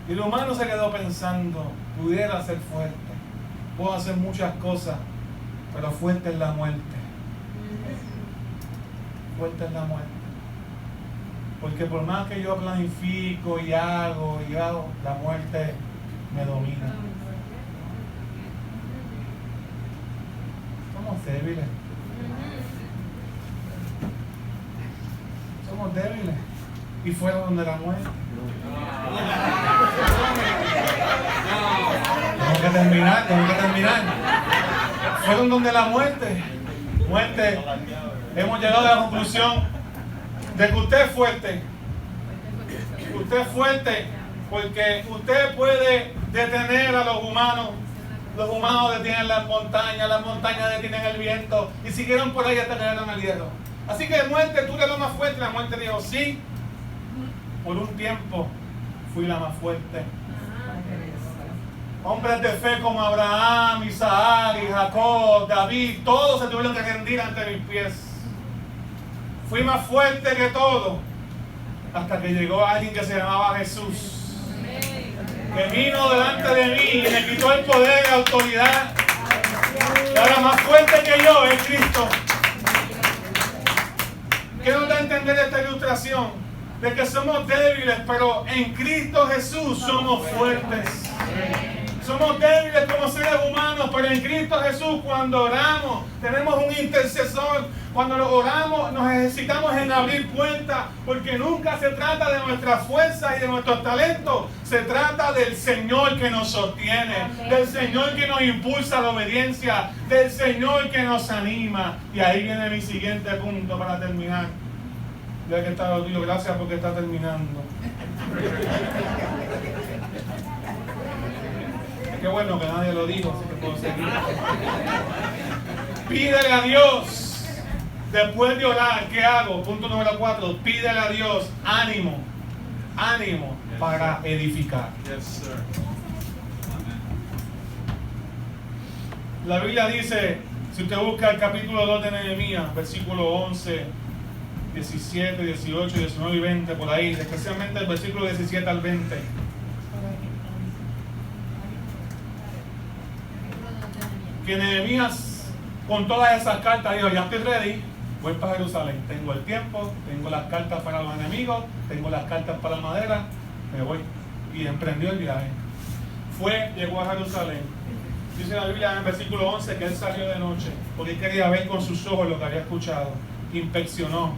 Y el humano se quedó pensando: pudiera ser fuerte, puedo hacer muchas cosas, pero fuerte es la muerte. Fuerte es la muerte. Porque por más que yo planifico y hago, la muerte me domina. débiles. Somos débiles. Y fueron donde la muerte. Tengo que terminar. Fueron donde la muerte. Hemos llegado a la conclusión de que usted es fuerte. Usted es fuerte porque usted puede detener a los humanos. Los humanos detienen las montañas detienen el viento y siguieron por ahí hasta llegar al hierro. Así que muerte, tú eres lo más fuerte. La muerte dijo, sí, por un tiempo fui la más fuerte. Hombres de fe como Abraham, Isaac, Jacob, David, todos se tuvieron que rendir ante mis pies. Fui más fuerte que todo, hasta que llegó alguien que se llamaba Jesús, que vino delante de mí y me quitó el poder y la autoridad. Y ahora más fuerte que yo es Cristo. ¿Qué nos da a entender esta ilustración? De que somos débiles, pero en Cristo Jesús somos fuertes. Somos débiles como seres humanos, pero en Cristo Jesús cuando oramos tenemos un intercesor. Cuando oramos nos necesitamos en abrir puertas, porque nunca se trata de nuestras fuerzas y de nuestros talentos. Se trata del Señor que nos sostiene, del Señor que nos impulsa a la obediencia, del Señor que nos anima. Y ahí viene mi siguiente punto para terminar. Ya que está dormido, gracias porque está terminando. Qué bueno que nadie lo dijo, así que puedo seguir. Pídele a Dios. Después de orar, ¿qué hago? Punto número 4. Pídele a Dios ánimo para edificar. La Biblia dice, si usted busca el capítulo 2 de Nehemías, versículo 11, 17, 18, 19 y 20, por ahí, especialmente el versículo 17 al 20. Que Nehemías, con todas esas cartas, dijo, ya estoy ready, voy para Jerusalén. Tengo el tiempo, tengo las cartas para los enemigos, tengo las cartas para la madera, me voy. Y emprendió el viaje. Llegó a Jerusalén. Dice la Biblia en el versículo 11 que él salió de noche, porque él quería ver con sus ojos lo que había escuchado. Inspeccionó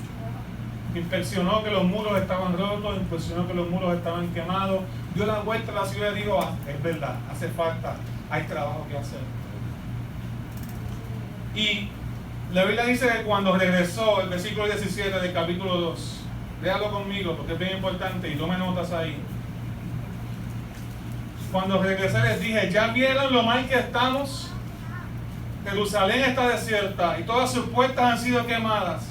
que los muros estaban rotos, inspeccionó que los muros estaban quemados, dio la vuelta a la ciudad y dijo, es verdad, hace falta, hay trabajo que hacer. Y la Biblia dice que cuando regresó, el versículo 17 del capítulo 2, léalo conmigo porque es bien importante y tome notas ahí. Cuando regresé les dije, ¿ya vieron lo mal que estamos? Jerusalén está desierta y todas sus puertas han sido quemadas.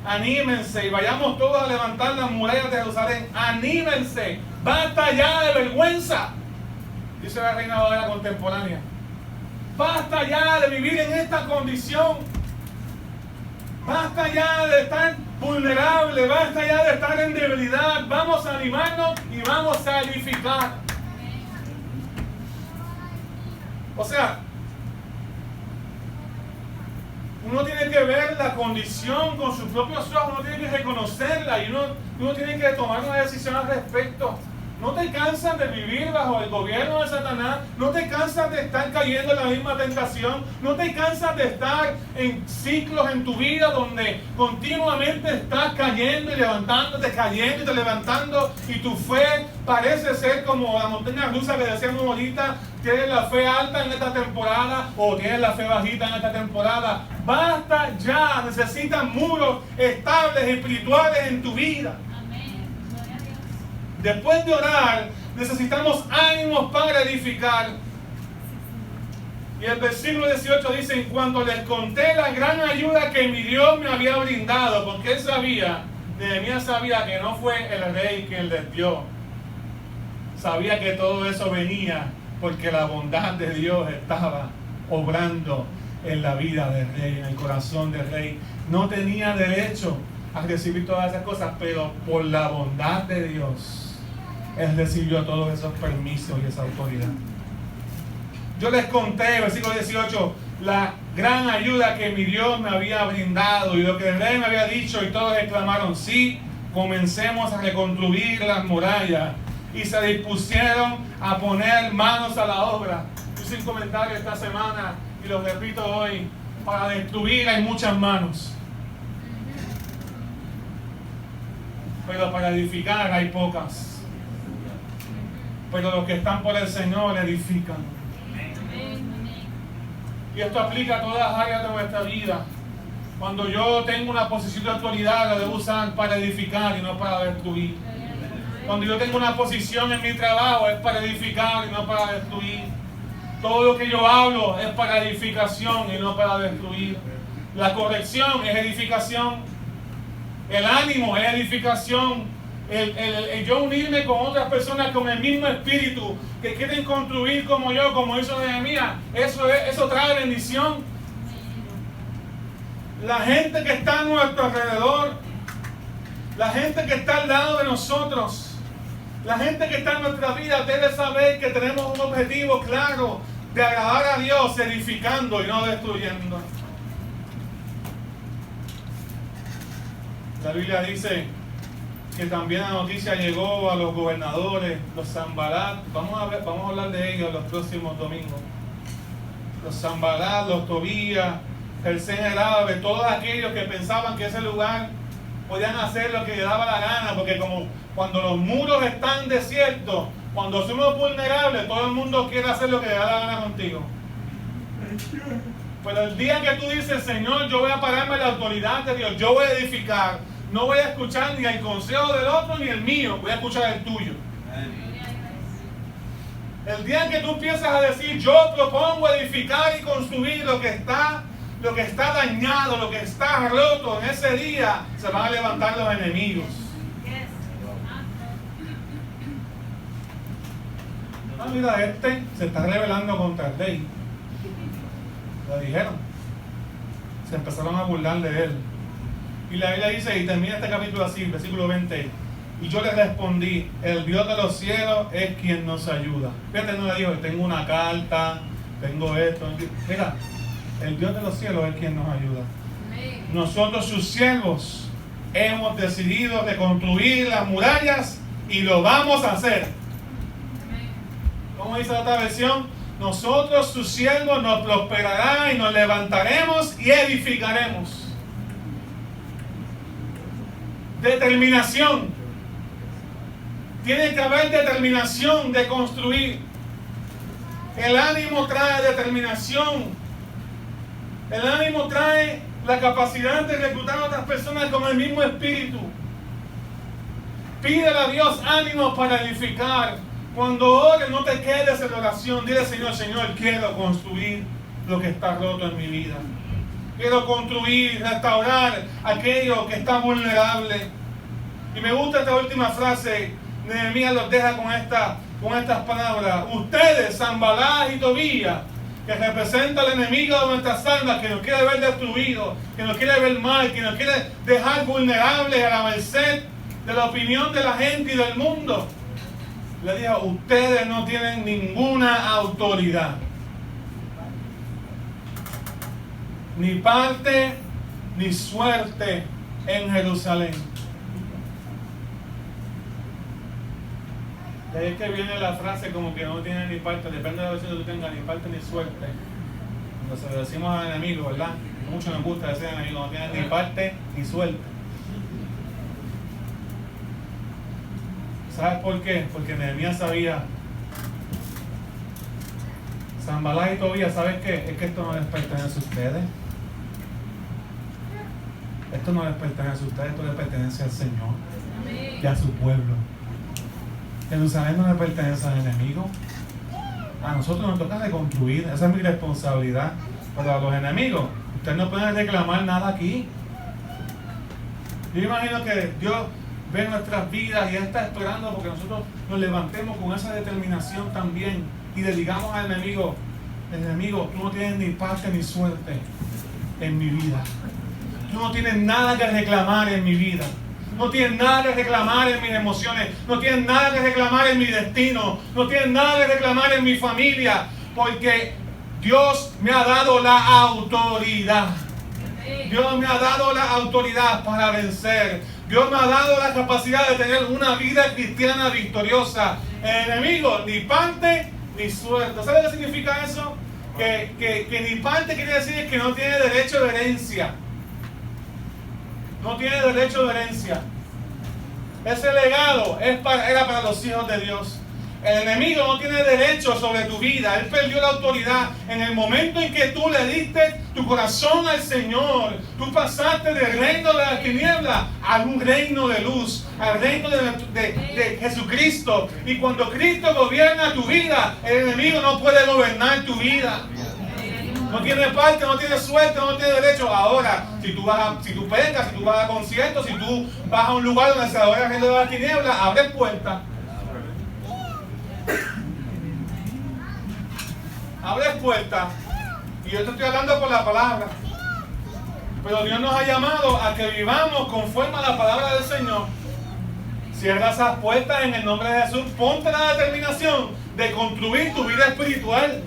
Anímense y vayamos todos a levantar las murallas de Jerusalén. Anímense, basta ya de vergüenza, dice la Reina Valera contemporánea. Basta ya de vivir en esta condición. Basta ya de estar vulnerable. Basta ya de estar en debilidad. Vamos a animarnos y vamos a edificar. O sea, uno tiene que ver la condición con sus propios ojos. Uno tiene que reconocerla y uno tiene que tomar una decisión al respecto. No te cansas de vivir bajo el gobierno de Satanás. No te cansas de estar cayendo en la misma tentación. No te cansas de estar en ciclos en tu vida donde continuamente estás cayendo y levantándote, cayendo y te levantando. Y tu fe parece ser como la montaña rusa que decíamos ahorita. Tienes la fe alta en esta temporada o tienes la fe bajita en esta temporada. Basta ya. Necesitas muros estables, espirituales en tu vida. Después de orar, necesitamos ánimos para edificar. Y el versículo 18 dice, en cuanto les conté la gran ayuda que mi Dios me había brindado, porque él sabía, Nehemías sabía que no fue el rey quien les dio. Sabía que todo eso venía porque la bondad de Dios estaba obrando en la vida del rey, en el corazón del rey. No tenía derecho a recibir todas esas cosas, pero por la bondad de Dios, él recibió todos esos permisos y esa autoridad. Yo les conté, versículo 18, la gran ayuda que mi Dios me había brindado y lo que el rey me había dicho, y todos exclamaron, sí, comencemos a reconstruir las murallas. Y se dispusieron a poner manos a la obra. Hice un comentario esta semana y lo repito hoy. Para destruir hay muchas manos, pero para edificar hay pocas. Pero los que están por el Señor edifican. Y esto aplica a todas las áreas de nuestra vida. Cuando yo tengo una posición de autoridad, la debo usar para edificar y no para destruir. Cuando yo tengo una posición en mi trabajo, es para edificar y no para destruir. Todo lo que yo hablo es para edificación y no para destruir. La corrección es edificación. El ánimo es edificación. El yo unirme con otras personas con el mismo espíritu que quieren construir como yo, como hizo Nehemías, eso trae bendición. La gente que está a nuestro alrededor, la gente que está al lado de nosotros, la gente que está en nuestra vida debe saber que tenemos un objetivo claro de agradar a Dios, edificando y no destruyendo. La Biblia dice que también la noticia llegó a los gobernadores, los Sanbalat. Vamos a hablar de ellos los próximos domingos. Los Sanbalat, los Tobías, Gesem el árabe, todos aquellos que pensaban que ese lugar podían hacer lo que les daba la gana, porque como cuando los muros están desiertos, cuando somos vulnerables, todo el mundo quiere hacer lo que le da la gana contigo. Pero el día que tú dices, Señor, yo voy a pararme en la autoridad de Dios, yo voy a edificar, no voy a escuchar ni el consejo del otro ni el mío, voy a escuchar el tuyo. El día que tú empiezas a decir, yo propongo edificar y construir lo que está dañado, lo que está roto, en ese día se van a levantar los enemigos. Mira, se está rebelando contra el rey. Lo dijeron. Se empezaron a burlar de él. Y la Biblia dice, y termina este capítulo así, versículo 20. Y yo le respondí, el Dios de los cielos es quien nos ayuda. Fíjate, no le dijo, tengo una carta, tengo esto. Mira, el Dios de los cielos es quien nos ayuda. Nosotros, sus siervos, hemos decidido reconstruir las murallas y lo vamos a hacer. ¿Cómo dice la otra versión? Nosotros, sus siervos, nos prosperará y nos levantaremos y edificaremos. Determinación. Tiene que haber determinación de construir. El ánimo trae determinación. El ánimo trae la capacidad de reclutar a otras personas con el mismo espíritu. Pídele a Dios ánimo para edificar. Cuando ores, no te quedes en la oración. Dile, Señor, quiero construir lo que está roto en mi vida. Quiero construir, restaurar aquello que está vulnerable. Y me gusta esta última frase. Nehemías los deja con estas palabras. Ustedes, Sanbalat y Tobías, que representa al enemigo de nuestras almas, que nos quiere ver destruidos, que nos quiere ver mal, que nos quiere dejar vulnerables a la merced de la opinión de la gente y del mundo. Le dijo, ustedes no tienen ninguna autoridad, ni parte ni suerte en Jerusalén. De ahí es que viene la frase como que no tiene ni parte, depende de la versión que tú tengas, ni parte ni suerte. Cuando se lo decimos al enemigo, ¿verdad? Mucho nos gusta decir al enemigo, no tiene ni parte ni suerte. ¿Sabes por qué? Porque Nehemías sabía. Sanbalat y Tobías, ¿sabes qué? Es que esto no les pertenece a ustedes. Esto no les pertenece a ustedes, esto les pertenece al Señor y a su pueblo. Jerusalén no le pertenece al enemigo. A nosotros nos toca reconstruir, esa es mi responsabilidad. Pero a los enemigos, ustedes no pueden reclamar nada aquí. Yo imagino que Dios ve nuestras vidas y Él está esperando porque nosotros nos levantemos con esa determinación también y le digamos al enemigo, tú no tienes ni parte ni suerte en mi vida. Tú no tienes nada que reclamar en mi vida. No tienes nada que reclamar en mis emociones. No tienes nada que reclamar en mi destino. No tienes nada que reclamar en mi familia. Porque Dios me ha dado la autoridad. Dios me ha dado la autoridad para vencer. Dios me ha dado la capacidad de tener una vida cristiana victoriosa. El enemigo, ni parte ni suerte. ¿Sabe qué significa eso? Que ni parte quiere decir que no tiene derecho de herencia. No tiene derecho de herencia. Ese legado era para los hijos de Dios. El enemigo no tiene derecho sobre tu vida. Él perdió la autoridad. En el momento en que tú le diste tu corazón al Señor, tú pasaste del reino de la tiniebla a un reino de luz, al reino de Jesucristo. Y cuando Cristo gobierna tu vida, el enemigo no puede gobernar tu vida. No tiene parte, no tiene suerte, no tiene derecho. Ahora, si tú pecas, si tú vas a conciertos, si tú vas a un lugar donde se adora el reino de la tiniebla, abre puertas. Abre puertas. Y yo te estoy hablando por la palabra. Pero Dios nos ha llamado a que vivamos conforme a la palabra del Señor. Cierra esas puertas en el nombre de Jesús. Ponte la determinación de construir tu vida espiritual.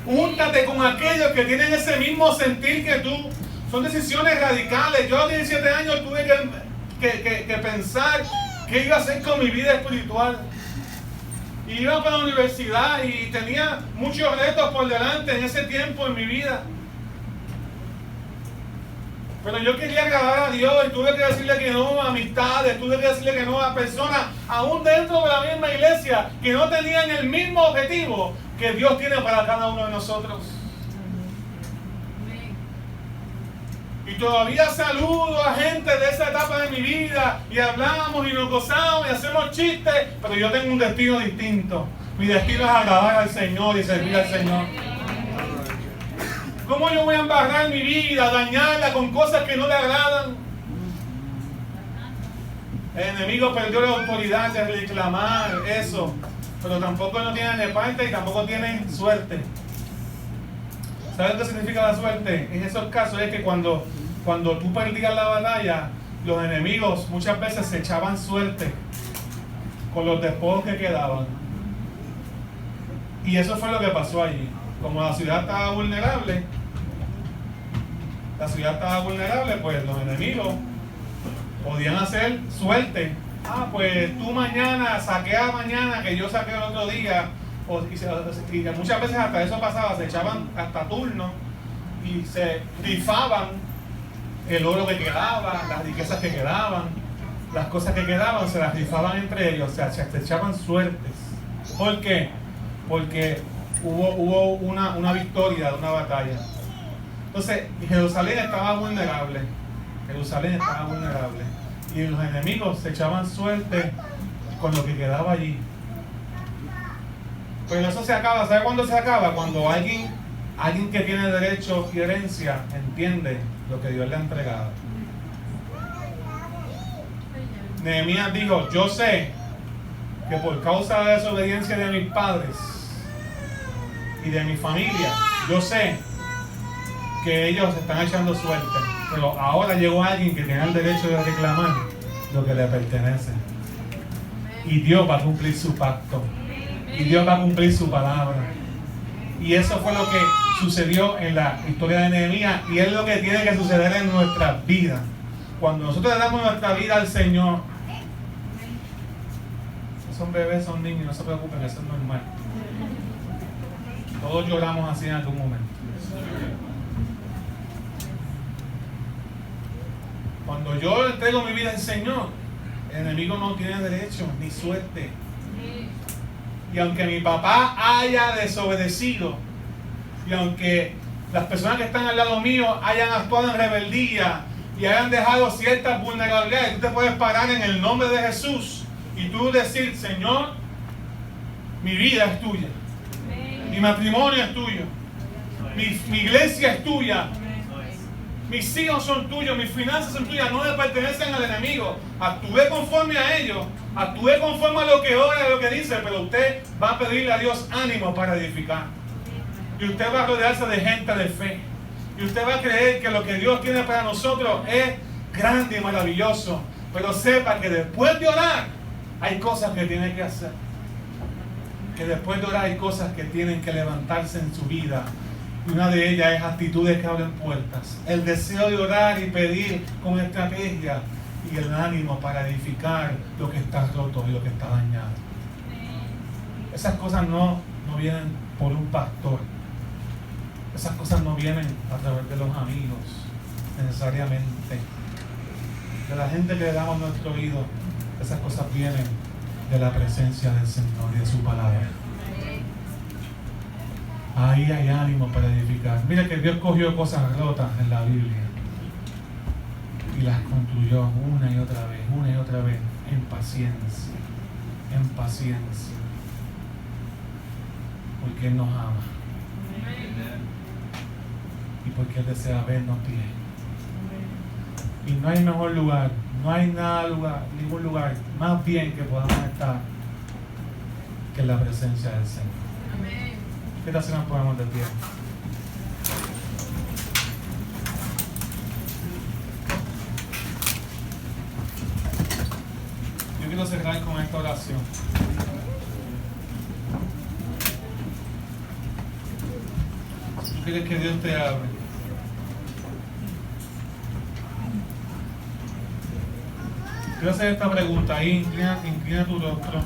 Júntate con aquellos que tienen ese mismo sentir que tú. Son decisiones radicales. Yo a 17 años tuve que pensar qué iba a hacer con mi vida espiritual. Y iba para la universidad y tenía muchos retos por delante en ese tiempo en mi vida. Pero yo quería agradar a Dios y tuve que decirle que no a amistades, tuve que decirle que no a personas, aún dentro de la misma iglesia, que no tenían el mismo objetivo que Dios tiene para cada uno de nosotros. Y todavía saludo a gente de esa etapa de mi vida y hablamos y nos gozamos y hacemos chistes, pero yo tengo un destino distinto. Mi destino es agradar al Señor y servir al Señor. ¿Cómo yo voy a embarrar mi vida, dañarla con cosas que no le agradan? El enemigo perdió la autoridad de reclamar eso, pero tampoco no tiene de parte y tampoco tiene suerte. ¿Sabes qué significa la suerte? En esos casos es que cuando tú perdías la batalla, los enemigos muchas veces se echaban suerte con los despojos que quedaban. Y eso fue lo que pasó allí. Como la ciudad estaba vulnerable, pues los enemigos podían hacer suerte. Pues tú mañana, saquea mañana que yo saqué el otro día. Y muchas veces hasta eso pasaba, se echaban hasta turno y se rifaban el oro que quedaba, las riquezas que quedaban, las cosas que quedaban, se las rifaban entre ellos, o sea, se echaban suertes. ¿Por qué? Porque hubo una victoria de una batalla. Entonces, Jerusalén estaba vulnerable. Y los enemigos se echaban suerte con lo que quedaba allí. Pero eso se acaba. ¿Sabe cuándo se acaba? Cuando alguien que tiene derecho y herencia entiende lo que Dios le ha entregado. Nehemías dijo: yo sé que por causa de la desobediencia de mis padres y de mi familia, yo sé que ellos están echando suerte, pero ahora llegó alguien que tiene el derecho de reclamar lo que le pertenece. Y Dios va a cumplir su pacto. Y Dios va a cumplir su palabra. Y eso fue lo que sucedió en la historia de Nehemías. Y es lo que tiene que suceder en nuestras vidas. Cuando nosotros le damos nuestra vida al Señor. Son bebés, son niños, no se preocupen, eso es normal. Todos lloramos así en algún momento. Cuando yo entrego mi vida al Señor, el enemigo no tiene derecho ni suerte. Y aunque mi papá haya desobedecido, y aunque las personas que están al lado mío hayan actuado en rebeldía y hayan dejado ciertas vulnerabilidades, tú te puedes parar en el nombre de Jesús y tú decir: Señor, mi vida es tuya, mi matrimonio es tuyo, mi iglesia es tuya, mis hijos son tuyos, mis finanzas son tuyas, no le pertenecen al enemigo. Actúe conforme a ellos, actúe conforme a lo que ora, a lo que dice, pero usted va a pedirle a Dios ánimo para edificar. Y usted va a rodearse de gente de fe. Y usted va a creer que lo que Dios tiene para nosotros es grande y maravilloso. Pero sepa que después de orar hay cosas que tiene que hacer. Que después de orar hay cosas que tienen que levantarse en su vida. Y una de ellas es actitudes que abren puertas. El deseo de orar y pedir con estrategia. Y el ánimo para edificar lo que está roto y lo que está dañado. Esas cosas no vienen por un pastor. Esas cosas no vienen a través de los amigos, necesariamente. De la gente que le damos nuestro oído, esas cosas vienen de la presencia del Señor y de su palabra. Ahí hay ánimo para edificar. Mira que Dios cogió cosas rotas en la Biblia y las construyó una y otra vez, en paciencia, porque Él nos ama y porque Él desea vernos bien. Y no hay mejor lugar, no hay ningún lugar más bien que podamos estar que en la presencia del Señor. ¿Qué tal si nos ponemos de pie? Yo quiero cerrar con esta oración. Si tú quieres que Dios te hable, quiero hacer esta pregunta. Ahí, inclina tu rostro.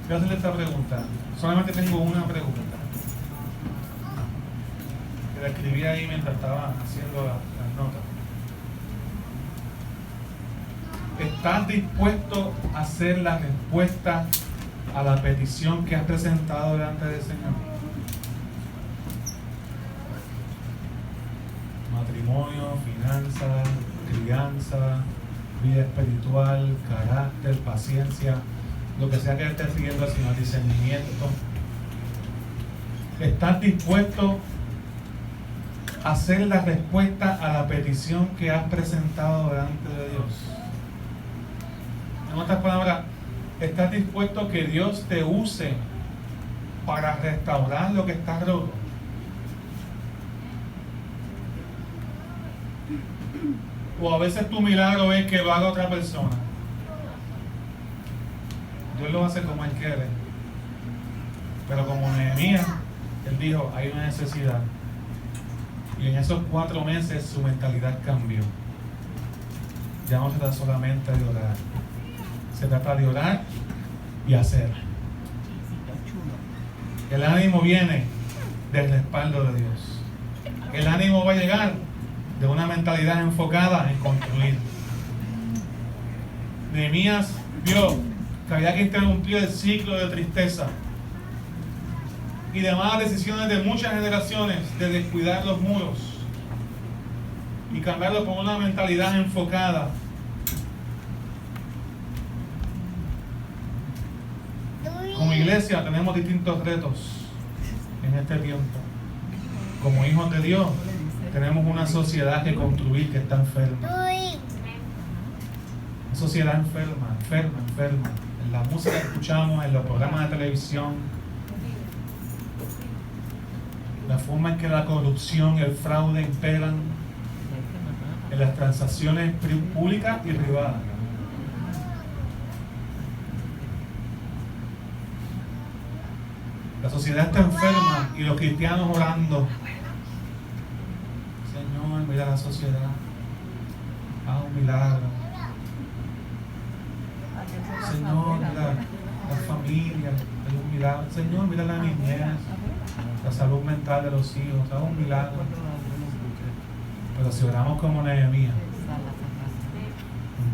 Quiero hacerle esta pregunta. Solamente tengo una pregunta. Que la escribí ahí mientras estaba haciendo las notas. ¿Estás dispuesto a hacer la respuesta a la petición que has presentado delante del Señor? Matrimonio, finanzas, crianza, vida espiritual, carácter, paciencia, lo que sea que estés pidiendo al Señor, discernimiento. ¿Estás dispuesto a hacer la respuesta a la petición que has presentado delante de Dios? En otras palabras, ¿estás dispuesto a que Dios te use para restaurar lo que está roto? O a veces tu milagro es que lo haga otra persona. Dios lo hace como Él quiere. Pero como Nehemías, Él dijo, hay una necesidad. Y en esos 4 meses su mentalidad cambió. Ya no se trata solamente de orar. Se trata de orar y hacer. El ánimo viene del respaldo de Dios. El ánimo va a llegar de una mentalidad enfocada en construir. Nehemías vio que había que interrumpir el ciclo de tristeza y de malas decisiones de muchas generaciones de descuidar los muros y cambiarlo por una mentalidad enfocada. Como iglesia tenemos distintos retos en este tiempo. Como hijos de Dios tenemos una sociedad que construir que está enferma. Una sociedad enferma. En la música que escuchamos, en los programas de televisión, la forma en que la corrupción y el fraude imperan en las transacciones públicas y privadas. La sociedad está enferma y los cristianos orando. Señor, mira la sociedad. Haz un milagro. Señor, mira la familia. Haz un milagro. Señor, mira la niñez. La salud mental de los hijos. Haz un milagro. Pero si oramos como Nehemías,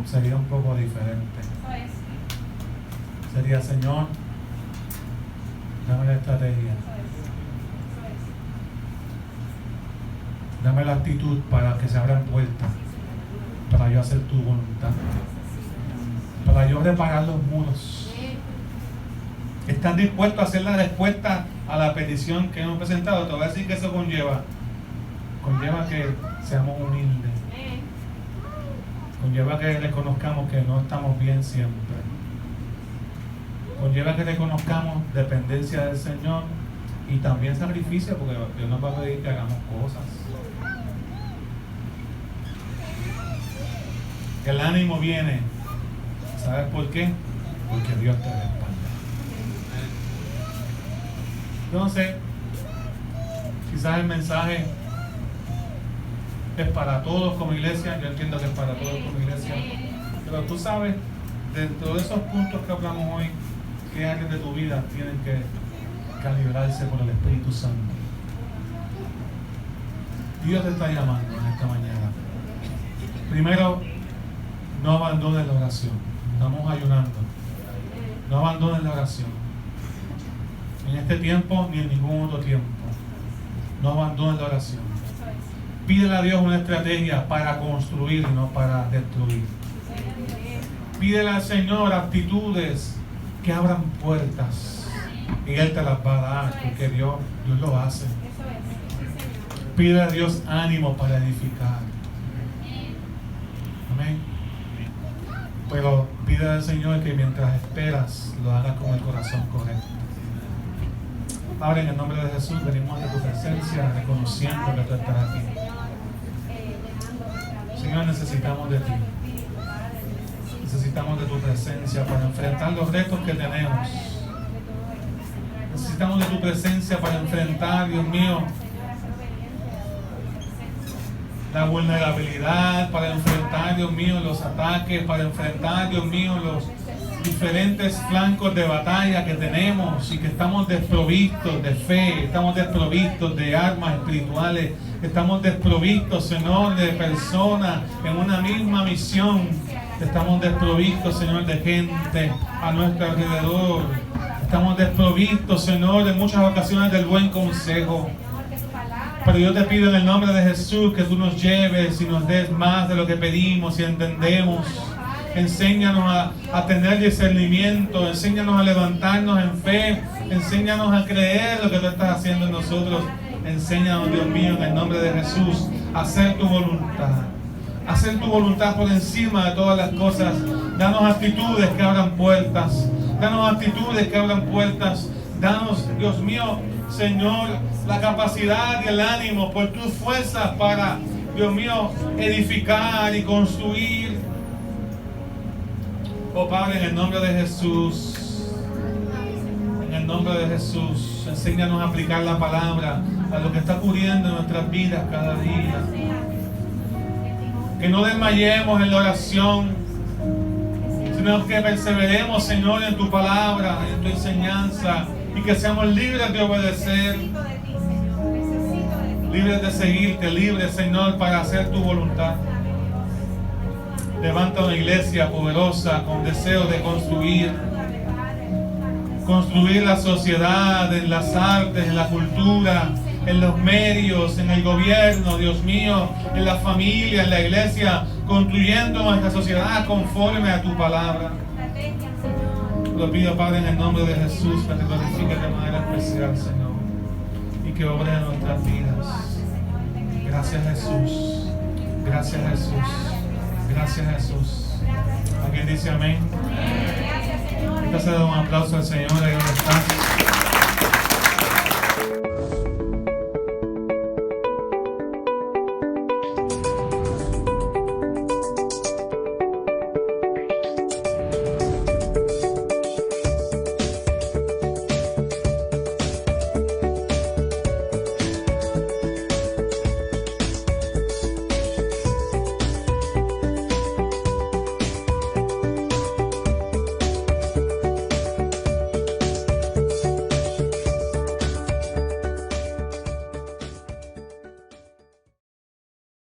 sería un poco diferente. Sería, Señor, dame la estrategia. Dame la actitud para que se abran puertas, para yo hacer tu voluntad, para yo reparar los muros. ¿Estás dispuesto a hacer la respuesta a la petición que hemos presentado? Te voy a decir que eso conlleva que seamos humildes, conlleva que reconozcamos que no estamos bien siempre, conlleva que reconozcamos dependencia del Señor y también sacrificio, porque Dios nos va a pedir que hagamos cosas. El ánimo viene, ¿sabes por qué? Porque Dios te respalda. Entonces, quizás el mensaje es para todos como iglesia. Yo entiendo que es para todos como iglesia, pero tú sabes, dentro de esos puntos que hablamos hoy, qué áreas de tu vida tienen que calibrarse por el Espíritu Santo. Dios te está llamando en esta mañana. Primero, no abandones la oración. Estamos ayunando. No abandones la oración. En este tiempo ni en ningún otro tiempo. No abandones la oración. Pídele a Dios una estrategia para construir y no para destruir. Pídele al Señor actitudes que abran puertas. Y Él te las va a dar, porque Dios lo hace. Pídele a Dios ánimo para edificar. Amén. Pero pídele al Señor que mientras esperas lo hagas con el corazón correcto. Padre, en el nombre de Jesús venimos ante tu presencia reconociendo que tú estás aquí. Señor, necesitamos de ti. Necesitamos de tu presencia para enfrentar los retos que tenemos. Necesitamos de tu presencia para enfrentar, Dios mío, la vulnerabilidad, para enfrentar, Dios mío, los ataques, para enfrentar, Dios mío, los diferentes flancos de batalla que tenemos y que estamos desprovistos de fe, estamos desprovistos de armas espirituales, estamos desprovistos, Señor, de personas en una misma misión, estamos desprovistos, Señor, de gente a nuestro alrededor, estamos desprovistos, Señor, en muchas ocasiones del buen consejo. Pero yo te pido en el nombre de Jesús que tú nos lleves y nos des más de lo que pedimos y entendemos. Enséñanos a tener discernimiento, enséñanos a levantarnos en fe, enséñanos a creer lo que tú estás haciendo en nosotros. Enséñanos, Dios mío, en el nombre de Jesús, a hacer tu voluntad. Hacer tu voluntad por encima de todas las cosas. Danos actitudes que abran puertas. Danos actitudes que abran puertas. Danos, Dios mío, Señor, la capacidad y el ánimo por tus fuerzas para, Dios mío, edificar y construir. Oh Padre, en el nombre de Jesús, en el nombre de Jesús, enséñanos a aplicar la palabra a lo que está ocurriendo en nuestras vidas cada día. Que no desmayemos en la oración, sino que perseveremos, Señor, en tu palabra, en tu enseñanza, y que seamos libres de obedecer, libres de seguirte, libres, Señor, para hacer tu voluntad. Levanta una iglesia poderosa con deseo de construir la sociedad, en las artes, en la cultura, en los medios, en el gobierno, Dios mío, en la familia, en la iglesia, construyendo nuestra sociedad conforme a tu palabra. Lo pido, Padre, en el nombre de Jesús, que te glorifiques de manera especial, Señor, y que obres en nuestras vidas. Gracias, Jesús. Gracias, Jesús. Gracias, Jesús. ¿Alguien dice amén? Entonces, da un aplauso al Señor ahí donde está.